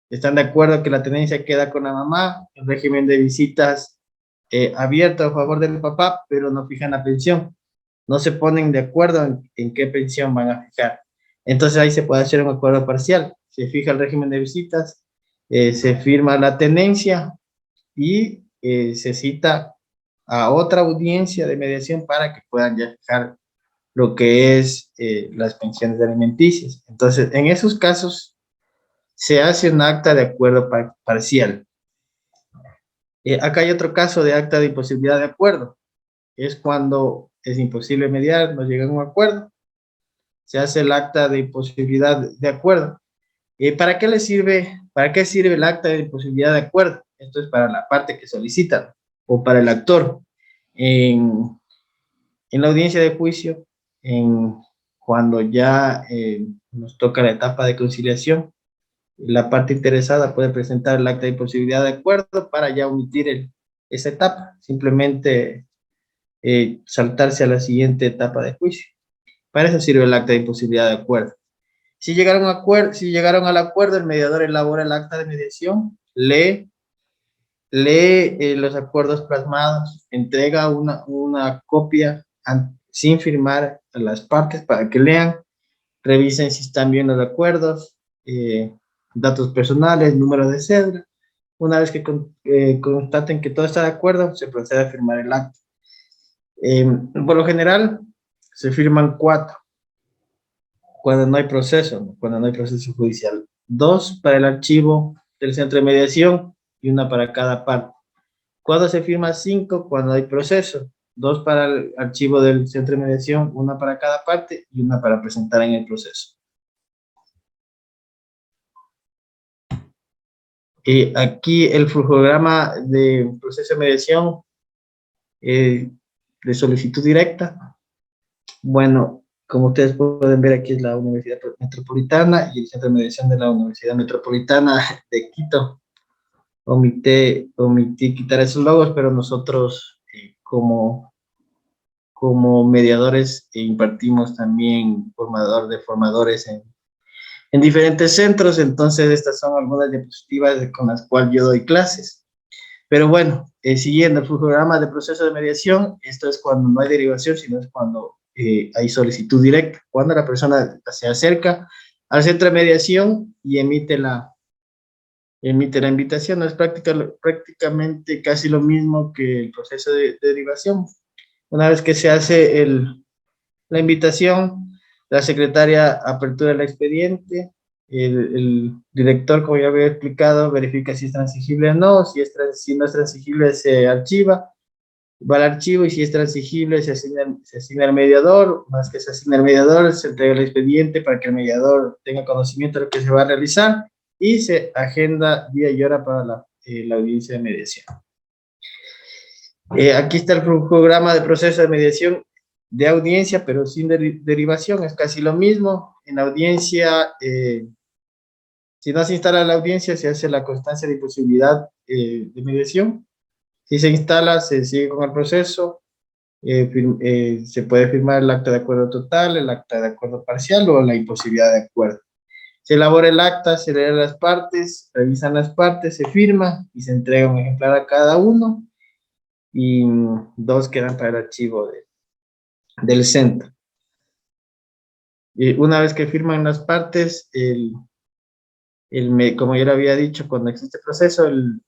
están de acuerdo que la tenencia queda con la mamá, el régimen de visitas abierto a favor del papá, pero no fijan la pensión. No se ponen de acuerdo en qué pensión van a fijar. Entonces ahí se puede hacer un acuerdo parcial. Se fija el régimen de visitas, se firma la tenencia y se cita a otra audiencia de mediación para que puedan ya fijar lo que es las pensiones alimenticias. Entonces, en esos casos se hace un acta de acuerdo parcial. Acá hay otro caso de acta de imposibilidad de acuerdo. Es cuando es imposible mediar, no llegan a un acuerdo. Se hace el acta de imposibilidad de acuerdo. ¿Para qué le sirve? ¿Para qué sirve el acta de imposibilidad de acuerdo? Esto es para la parte que solicita o para el actor. En la audiencia de juicio, cuando ya nos toca la etapa de conciliación, la parte interesada puede presentar el acta de imposibilidad de acuerdo para ya omitir esa etapa, simplemente saltarse a la siguiente etapa de juicio. Para eso sirve el acta de imposibilidad de acuerdo. Si llegaron al acuerdo, el mediador elabora el acta de mediación, lee los acuerdos plasmados, entrega una copia sin firmar a las partes para que lean, revisen si están bien los acuerdos, datos personales, número de cédula. Una vez que constaten que todo está de acuerdo, se procede a firmar el acta. Por lo general, se firman 4 cuando no hay proceso, ¿no? Cuando no hay proceso judicial. 2 para el archivo del centro de mediación y 1 para cada parte. Cuando se firma 5, cuando hay proceso. 2 para el archivo del centro de mediación, 1 para cada parte y 1 para presentar en el proceso. Aquí el flujograma de proceso de mediación de solicitud directa. Bueno, como ustedes pueden ver, aquí es la Universidad Metropolitana y el Centro de Mediación de la Universidad Metropolitana de Quito. Omití quitar esos logos, pero nosotros como mediadores impartimos también formadores en diferentes centros, entonces estas son algunas diapositivas con las cuales yo doy clases. Pero bueno, siguiendo el flujograma de proceso de mediación, esto es cuando no hay derivación, sino es cuando hay solicitud directa, cuando la persona se acerca al centro de mediación y emite la invitación. Es prácticamente casi lo mismo que el proceso de derivación. Una vez que se hace la invitación, la secretaria apertura el expediente, el director, como ya había explicado, verifica si es transigible o no, si no es transigible se archiva, va al archivo y si es transigible se asigna al mediador. Más que se asigna al mediador, se entrega el expediente para que el mediador tenga conocimiento de lo que se va a realizar y se agenda día y hora para la audiencia de mediación. Aquí está el flujograma de proceso de mediación de audiencia, pero sin derivación, es casi lo mismo. En audiencia, si no se instala la audiencia, se hace la constancia de imposibilidad de mediación. Si se instala, se sigue con el proceso, se puede firmar el acta de acuerdo total, el acta de acuerdo parcial o la imposibilidad de acuerdo. Se elabora el acta, se leen las partes, revisan las partes, se firma y se entrega un ejemplar a cada uno y 2 quedan para el archivo del centro. Una vez que firman las partes, Como yo le había dicho, cuando existe proceso, el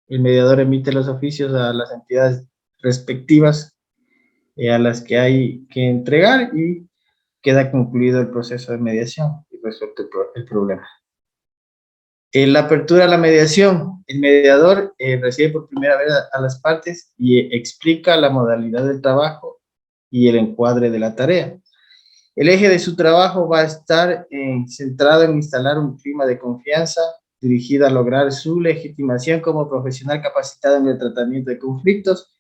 mediador emite los oficios a las entidades respectivas a las que hay que entregar y queda concluido el proceso de mediación y resuelto el problema. En la apertura a la mediación, el mediador recibe por primera vez a las partes y explica la modalidad del trabajo y el encuadre de la tarea. El eje de su trabajo va a estar centrado en instalar un clima de confianza dirigido a lograr su legitimación como profesional capacitado en el tratamiento de conflictos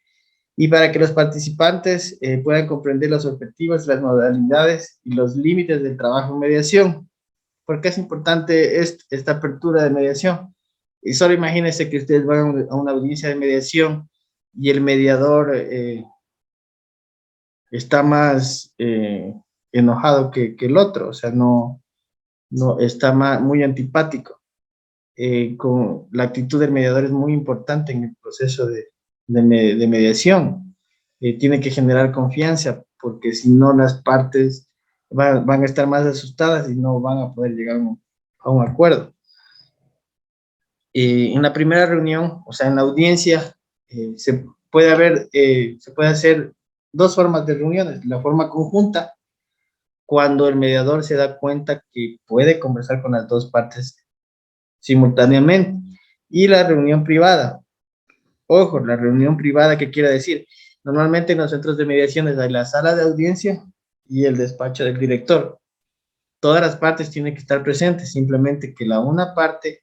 y para que los participantes puedan comprender los objetivos, las modalidades y los límites del trabajo en mediación. ¿Por qué es importante esta apertura de mediación? Y solo imagínense que ustedes van a una audiencia de mediación y el mediador está más enojado que el otro, o sea, no está muy antipático. Con la actitud del mediador es muy importante en el proceso de mediación. Tiene que generar confianza, porque si no las partes van a estar más asustadas y no van a poder llegar a un acuerdo. En la primera reunión, o sea, en la audiencia, se puede hacer dos formas de reuniones. La forma conjunta, cuando el mediador se da cuenta que puede conversar con las dos partes simultáneamente, y la reunión privada. Ojo, la reunión privada, ¿qué quiere decir? Normalmente en los centros de mediaciones hay la sala de audiencia y el despacho del director. Todas las partes tienen que estar presentes, simplemente que la una parte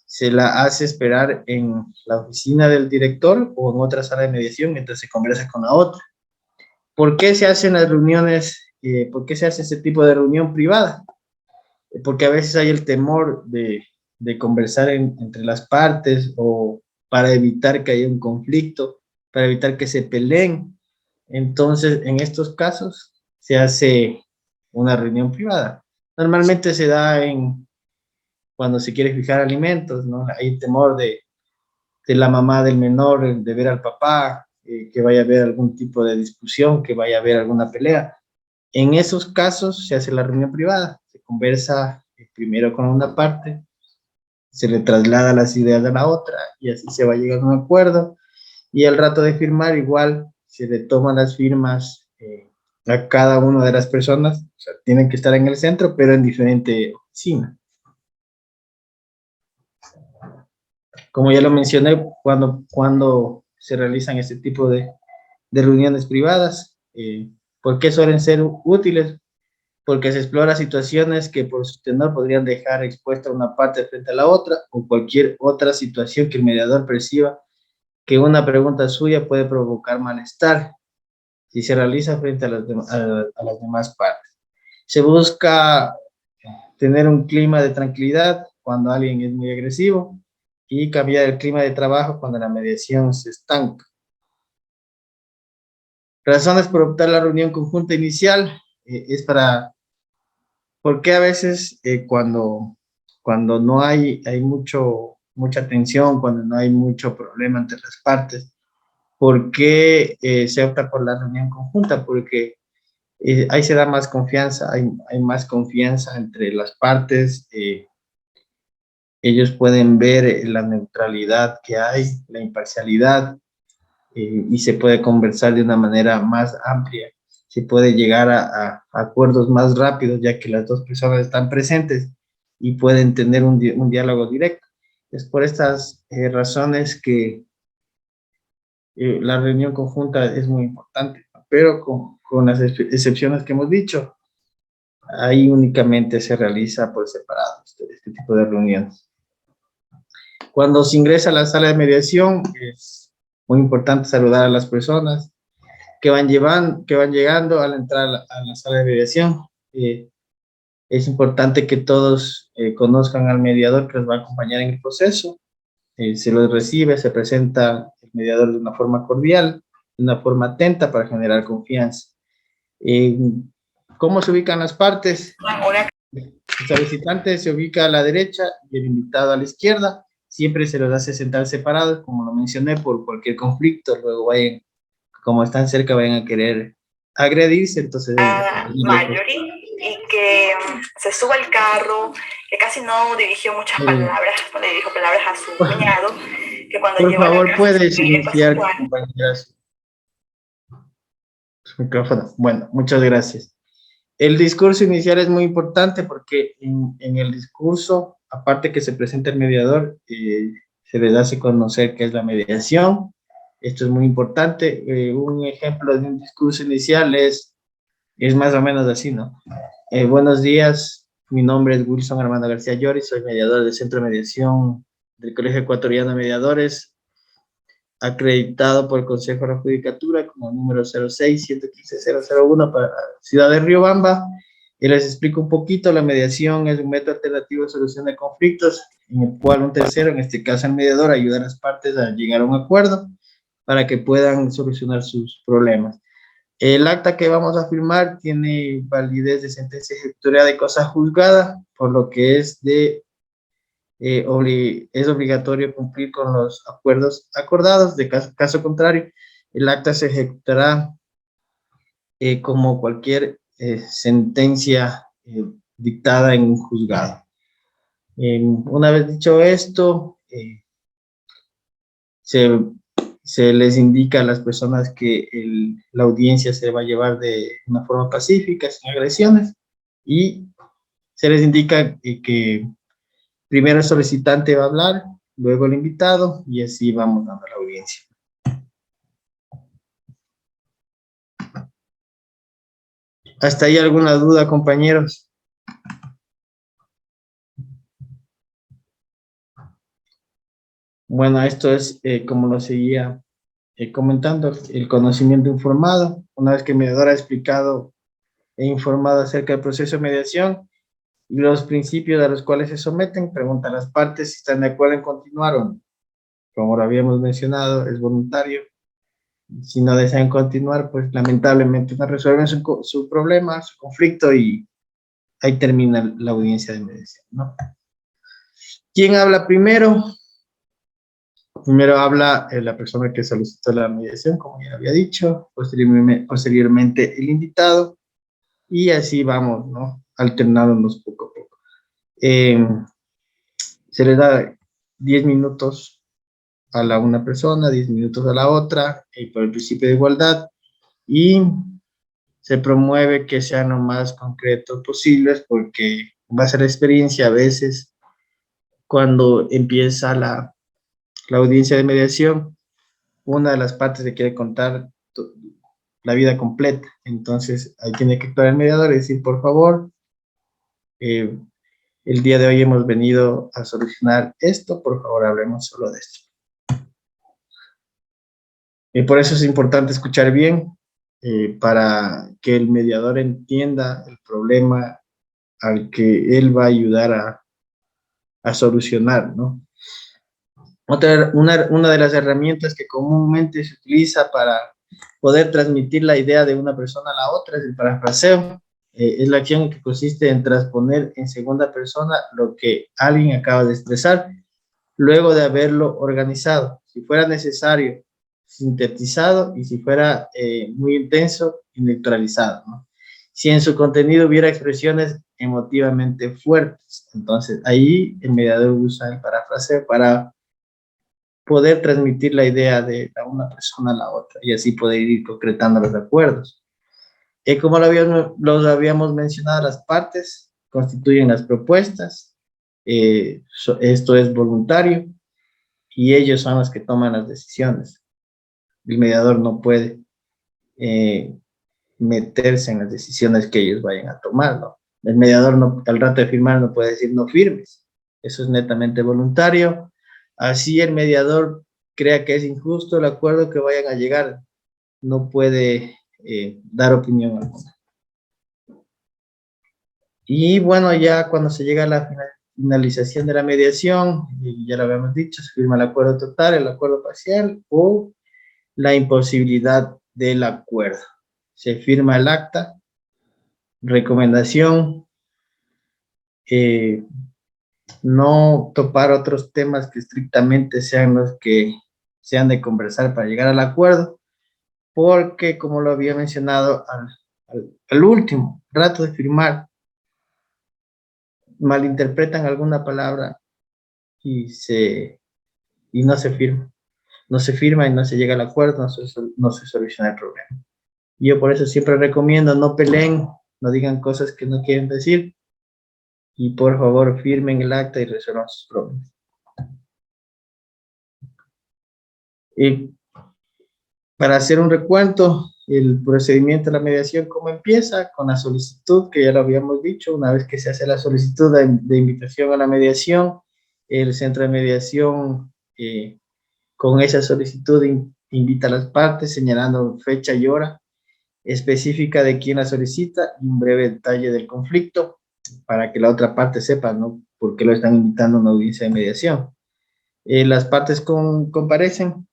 se la hace esperar en la oficina del director o en otra sala de mediación mientras se conversa con la otra. ¿Por qué se hacen las reuniones? ¿Por qué se hace ese tipo de reunión privada? Porque a veces hay el temor de conversar entre las partes o para evitar que haya un conflicto, para evitar que se peleen. Entonces, en estos casos, se hace una reunión privada. Normalmente se da cuando se quiere fijar alimentos, ¿no? Hay temor de la mamá del menor, de ver al papá, que vaya a haber algún tipo de discusión, que vaya a haber alguna pelea. En esos casos se hace la reunión privada, se conversa primero con una parte, se le traslada las ideas a la otra y así se va a llegar a un acuerdo y al rato de firmar igual se le toman las firmas a cada una de las personas, o sea, tienen que estar en el centro pero en diferente oficina. Como ya lo mencioné, cuando se realizan este tipo de reuniones privadas, ¿por qué suelen ser útiles? Porque se explora situaciones que por su tenor podrían dejar expuesta una parte frente a la otra o cualquier otra situación que el mediador perciba que una pregunta suya puede provocar malestar si se realiza frente a las demás partes. Se busca tener un clima de tranquilidad cuando alguien es muy agresivo y cambiar el clima de trabajo cuando la mediación se estanca. Razones por optar la reunión conjunta inicial es porque a veces cuando no hay mucha tensión, cuando no hay mucho problema entre las partes, ¿por qué se opta por la reunión conjunta? Porque ahí se da más confianza, hay más confianza entre las partes, ellos pueden ver la neutralidad que hay, la imparcialidad, y se puede conversar de una manera más amplia, se puede llegar a acuerdos más rápidos, ya que las dos personas están presentes y pueden tener un diálogo directo. Es por estas razones que la reunión conjunta es muy importante, pero con las excepciones que hemos dicho, ahí únicamente se realiza por separado este tipo de reuniones. Cuando se ingresa a la sala de mediación, es muy importante saludar a las personas que van llegando al entrar a la sala de mediación. Es importante que todos conozcan al mediador que los va a acompañar en el proceso. Se los recibe, se presenta el mediador de una forma cordial, de una forma atenta para generar confianza. ¿Cómo se ubican las partes? El solicitante se ubica a la derecha y el invitado a la izquierda. Siempre se los hace sentar separados, como lo mencioné, por cualquier conflicto. Luego como están cerca, vayan a querer agredirse, entonces... Marjorie, y que se suba al carro, que casi no dirigió muchas palabras, no le dijo palabras a su cuñado, que cuando Por llegó a la favor, casa puedes se quería iniciar, apaciguar. compañeras. Su micrófono. Bueno, muchas gracias. El discurso inicial es muy importante porque en el discurso, aparte que se presenta el mediador, se les hace conocer qué es la mediación. Esto es muy importante. Un ejemplo de un discurso inicial es más o menos así, ¿no? Buenos días, mi nombre es Wilson Armando García Llori, soy mediador del Centro de Mediación del Colegio Ecuatoriano de Mediadores, acreditado por el Consejo de la Judicatura como número 06-115-001 para Ciudad de Riobamba. Y les explico un poquito. La mediación es un método alternativo de solución de conflictos en el cual un tercero, en este caso el mediador, ayuda a las partes a llegar a un acuerdo para que puedan solucionar sus problemas. El acta que vamos a firmar tiene validez de sentencia ejecutoria de cosa juzgada, por lo que es obligatorio cumplir con los acuerdos acordados. De caso contrario, el acta se ejecutará como cualquier sentencia dictada en un juzgado. Una vez dicho esto, se les indica a las personas que la audiencia se va a llevar de una forma pacífica, sin agresiones, y se les indica que primero el solicitante va a hablar, luego el invitado, y así vamos dando la audiencia. ¿Hasta ahí alguna duda, compañeros? Bueno, esto es como lo seguía comentando, el conocimiento informado. Una vez que el mediador ha explicado e informado acerca del proceso de mediación y los principios a los cuales se someten, pregunta a las partes si están de acuerdo en continuar o no. Como lo habíamos mencionado, es voluntario. Si no desean continuar, pues lamentablemente no resuelven su problema, su conflicto, y ahí termina la audiencia de mediación, ¿no? ¿Quién habla primero? Primero habla la persona que solicitó la mediación, como ya había dicho, posteriormente el invitado, y así vamos, ¿no? Alternándonos poco a poco. Se le da 10 minutos a una persona, 10 minutos a la otra, por el principio de igualdad, y se promueve que sean lo más concretos posibles, porque va a ser experiencia a veces cuando empieza la audiencia de mediación, una de las partes le quiere contar la vida completa. Entonces, ahí tiene que actuar el mediador y decir, por favor, el día de hoy hemos venido a solucionar esto, por favor, hablemos solo de esto. Y por eso es importante escuchar bien, para que el mediador entienda el problema al que él va a ayudar a solucionar, ¿no? Una de las herramientas que comúnmente se utiliza para poder transmitir la idea de una persona a la otra es el parafraseo. Es la acción que consiste en transponer en segunda persona lo que alguien acaba de expresar, luego de haberlo organizado. Si fuera necesario, sintetizado, y si fuera muy intenso, neutralizado, ¿no? Si en su contenido hubiera expresiones emotivamente fuertes, entonces ahí el mediador usa el parafraseo para poder transmitir la idea de una persona a la otra y así poder ir concretando los acuerdos. Como los habíamos mencionado, las partes constituyen las propuestas, esto es voluntario, y ellos son los que toman las decisiones. El mediador no puede meterse en las decisiones que ellos vayan a tomar, ¿no? El mediador no, al rato de firmar no puede decir no firmes, eso es netamente voluntario. Así el mediador crea que es injusto el acuerdo que vayan a llegar, no puede dar opinión alguna. Y bueno, ya cuando se llega a la finalización de la mediación, ya lo habíamos dicho, se firma el acuerdo total, el acuerdo parcial o la imposibilidad del acuerdo. Se firma el acta, recomendación, no topar otros temas que estrictamente sean los que se han de conversar para llegar al acuerdo, porque como lo había mencionado al último rato de firmar, malinterpretan alguna palabra y no se firma. No se firma y no se llega al acuerdo, no se soluciona el problema. Yo por eso siempre recomiendo no peleen, no digan cosas que no quieren decir y por favor firmen el acta y resuelvan sus problemas. Y para hacer un recuento, el procedimiento de la mediación, ¿cómo empieza? Con la solicitud, que ya lo habíamos dicho, una vez que se hace la solicitud de invitación a la mediación, el centro de mediación con esa solicitud invita a las partes señalando fecha y hora específica de quién la solicita y un breve detalle del conflicto para que la otra parte sepa, ¿no?, por qué lo están invitando a una audiencia de mediación. Las partes comparecen.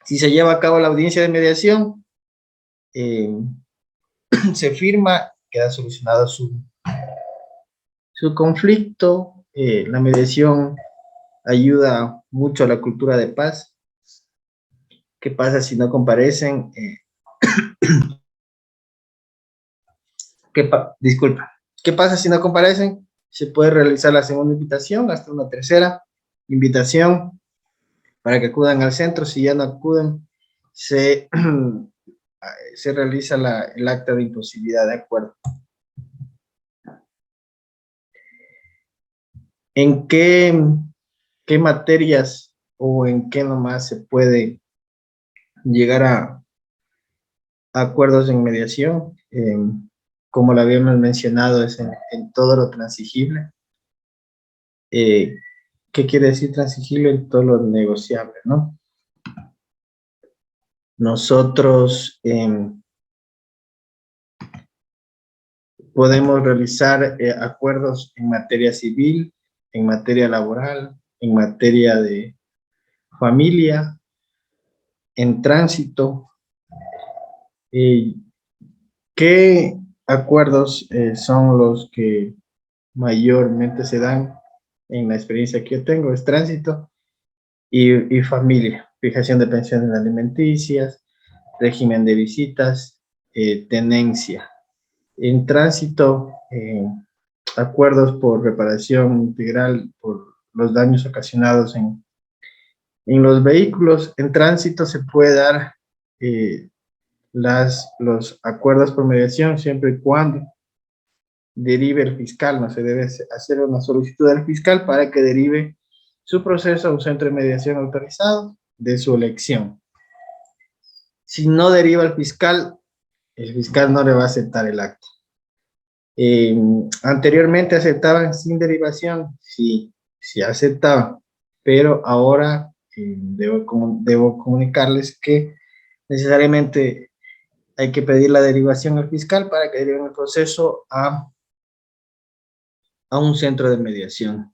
Si se lleva a cabo la audiencia de mediación, se firma, queda solucionado su conflicto. La mediación ayuda mucho a la cultura de paz. ¿Qué pasa si no comparecen? Disculpa. ¿Qué pasa si no comparecen? Se puede realizar la segunda invitación, hasta una tercera invitación para que acudan al centro. Si ya no acuden, se realiza el acta de imposibilidad de acuerdo. ¿En qué materias o en qué nomás se puede llegar a acuerdos en mediación? Como lo habíamos mencionado, es en todo lo transigible. ¿Qué quiere decir transigible? En todo lo negociable, ¿no? Nosotros podemos realizar acuerdos en materia civil, en materia laboral, en materia de familia, en tránsito. ¿Qué acuerdos son los que mayormente se dan en la experiencia que yo tengo? Es tránsito y familia, fijación de pensiones alimenticias, régimen de visitas, tenencia. En tránsito, acuerdos por reparación integral por los daños ocasionados en los vehículos. En tránsito se puede dar los acuerdos por mediación siempre y cuando derive el fiscal. No se debe hacer una solicitud al fiscal para que derive su proceso a un centro de mediación autorizado de su elección. Si no deriva el fiscal no le va a aceptar el acta. Anteriormente aceptaban sin derivación, sí aceptaban, pero ahora debo comunicarles que necesariamente hay que pedir la derivación al fiscal para que deriven el proceso a un centro de mediación.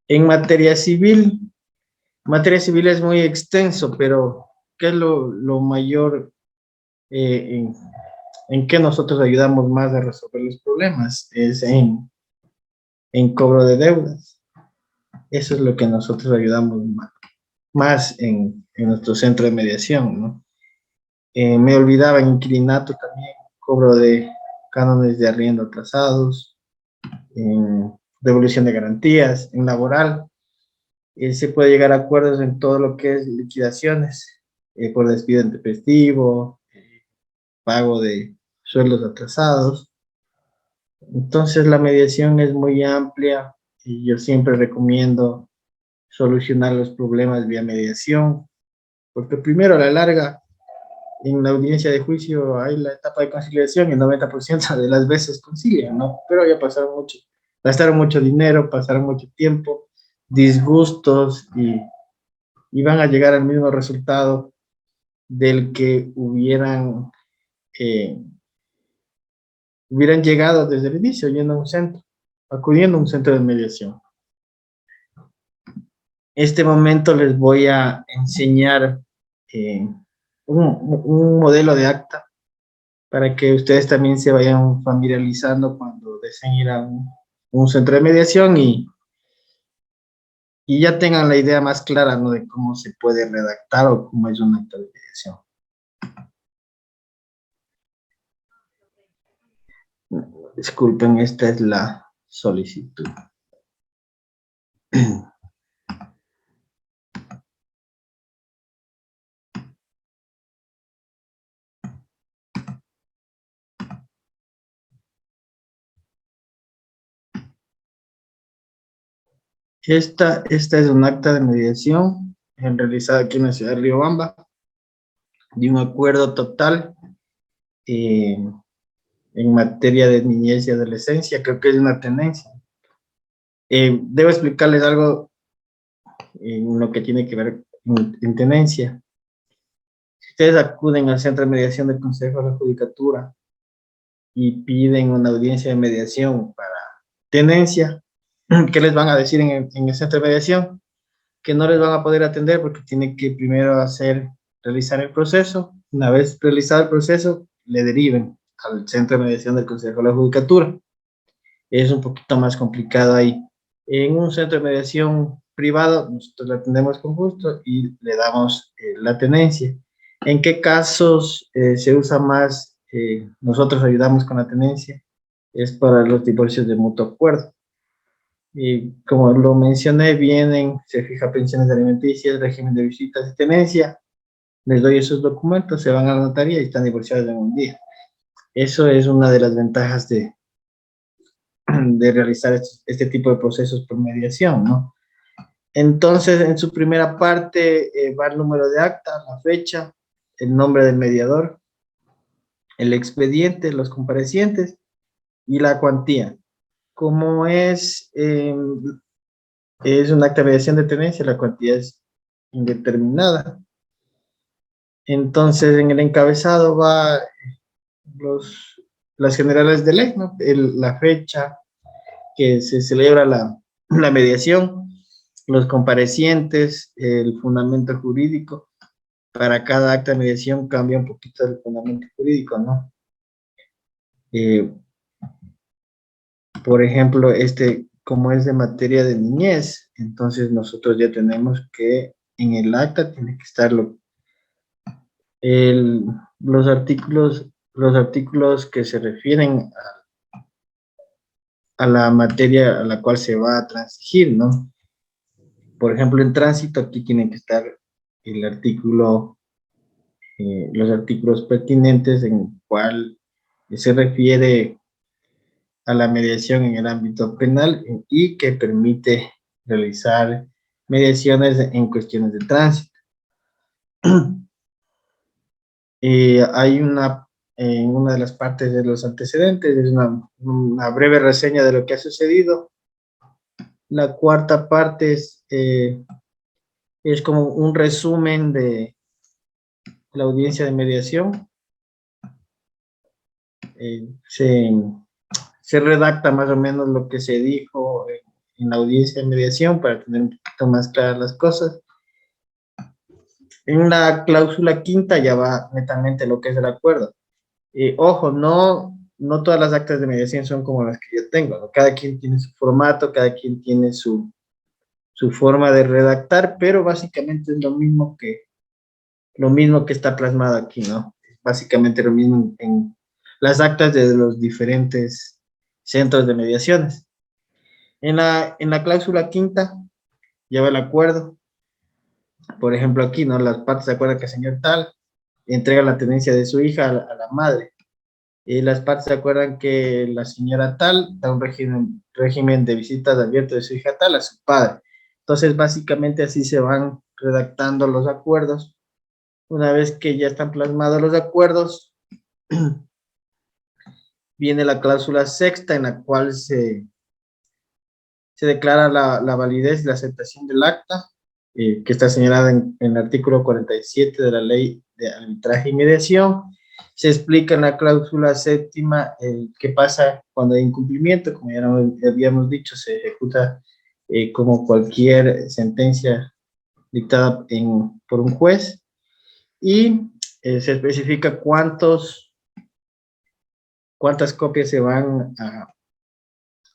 En materia civil es muy extenso, pero ¿qué es lo mayor en que nosotros ayudamos más a resolver los problemas? Es en cobro de deudas. Eso es lo que nosotros ayudamos más en nuestro centro de mediación, ¿no? Me olvidaba en inquilinato también, cobro de cánones de arriendo atrasados, devolución de garantías. En laboral se puede llegar a acuerdos en todo lo que es liquidaciones, por despido intempestivo, pago de sueldos atrasados. Entonces la mediación es muy amplia y yo siempre recomiendo solucionar los problemas vía mediación, porque primero a la larga en la audiencia de juicio hay la etapa de conciliación y el 90% de las veces concilian, ¿no? Pero ya gastaron mucho dinero, pasaron mucho tiempo, disgustos y van a llegar al mismo resultado del que hubieran llegado desde el inicio, acudiendo a un centro de mediación. En este momento les voy a enseñar un modelo de acta para que ustedes también se vayan familiarizando cuando deseen ir a un centro de mediación y ya tengan la idea más clara, ¿no?, de cómo se puede redactar o cómo es un acta de mediación. Disculpen, esta es la solicitud. Esta es un acta de mediación realizada aquí en la ciudad de Riobamba, de un acuerdo total en materia de niñez y adolescencia. Creo que es una tenencia. Debo explicarles algo en lo que tiene que ver en tenencia. Si ustedes acuden al centro de mediación del Consejo de la Judicatura y piden una audiencia de mediación para tenencia, ¿qué les van a decir en el centro de mediación? Que no les van a poder atender porque tienen que primero realizar el proceso. Una vez realizado el proceso, le deriven al centro de mediación del Consejo de la Judicatura. Es un poquito más complicado ahí. En un centro de mediación privado, nosotros le atendemos con gusto y le damos la tenencia. ¿En qué casos se usa más? Nosotros ayudamos con la tenencia. Es para los divorcios de mutuo acuerdo. Y como lo mencioné, se fija pensiones alimenticias, régimen de visitas y tenencia. Les doy esos documentos, se van a la notaría y están divorciados en un día. Eso es una de las ventajas de realizar este tipo de procesos por mediación, ¿no? Entonces, en su primera parte va el número de acta, la fecha, el nombre del mediador, el expediente, los comparecientes y la cuantía. Como es un acta de mediación de tenencia, la cuantía es indeterminada. Entonces, en el encabezado va las generales de ley, ¿no? La fecha que se celebra la mediación, los comparecientes, el fundamento jurídico. Para cada acta de mediación cambia un poquito el fundamento jurídico, ¿no? Por ejemplo, como es de materia de niñez, entonces nosotros ya tenemos que en el acta tiene que estar los artículos que se refieren a la materia a la cual se va a transigir, ¿no? Por ejemplo, en tránsito aquí tienen que estar el artículo, los artículos pertinentes en cual se refiere a la mediación en el ámbito penal y que permite realizar mediaciones en cuestiones de tránsito. Hay en una de las partes de los antecedentes, es una breve reseña de lo que ha sucedido. La cuarta parte es como un resumen de la audiencia de mediación. Se redacta más o menos lo que se dijo en la audiencia de mediación para tener un poquito más claras las cosas. En la cláusula quinta ya va netamente lo que es el acuerdo. Ojo, no todas las actas de mediación son como las que yo tengo, ¿no? Cada quien tiene su formato, cada quien tiene su forma de redactar, pero básicamente es lo mismo que está plasmado aquí, ¿no? Básicamente lo mismo en las actas de los diferentes centros de mediaciones. En la cláusula quinta lleva el acuerdo. Por ejemplo, aquí, ¿no? Las partes se acuerdan que el señor tal entrega la tenencia de su hija a la madre. Y las partes se acuerdan que la señora tal da un régimen de visitas abierto de su hija tal a su padre. Entonces, básicamente así se van redactando los acuerdos. Una vez que ya están plasmados los acuerdos, viene la cláusula sexta en la cual se declara la validez y la aceptación del acta, que está señalada en el artículo 47 de la Ley de Arbitraje y Mediación. Se explica en la cláusula séptima qué pasa cuando hay incumplimiento. Como ya habíamos dicho, se ejecuta como cualquier sentencia dictada por un juez, y se especifica cuántas copias se van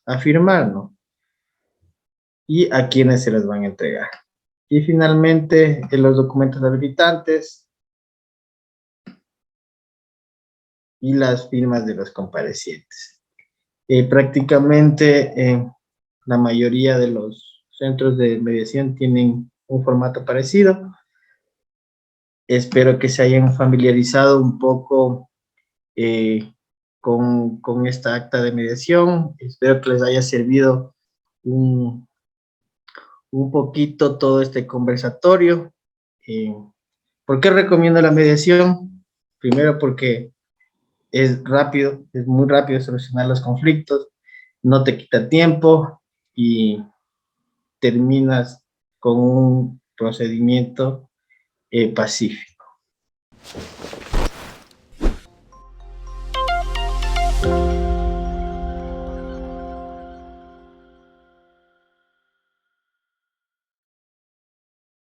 a firmar, ¿no? Y a quiénes se las van a entregar. Y finalmente, en los documentos habilitantes y las firmas de los comparecientes. Prácticamente la mayoría de los centros de mediación tienen un formato parecido. Espero que se hayan familiarizado un poco con esta acta de mediación. Espero que les haya servido un poquito todo este conversatorio. ¿Por qué recomiendo la mediación? Primero porque es rápido, es muy rápido solucionar los conflictos, no te quita tiempo y terminas con un procedimiento pacífico.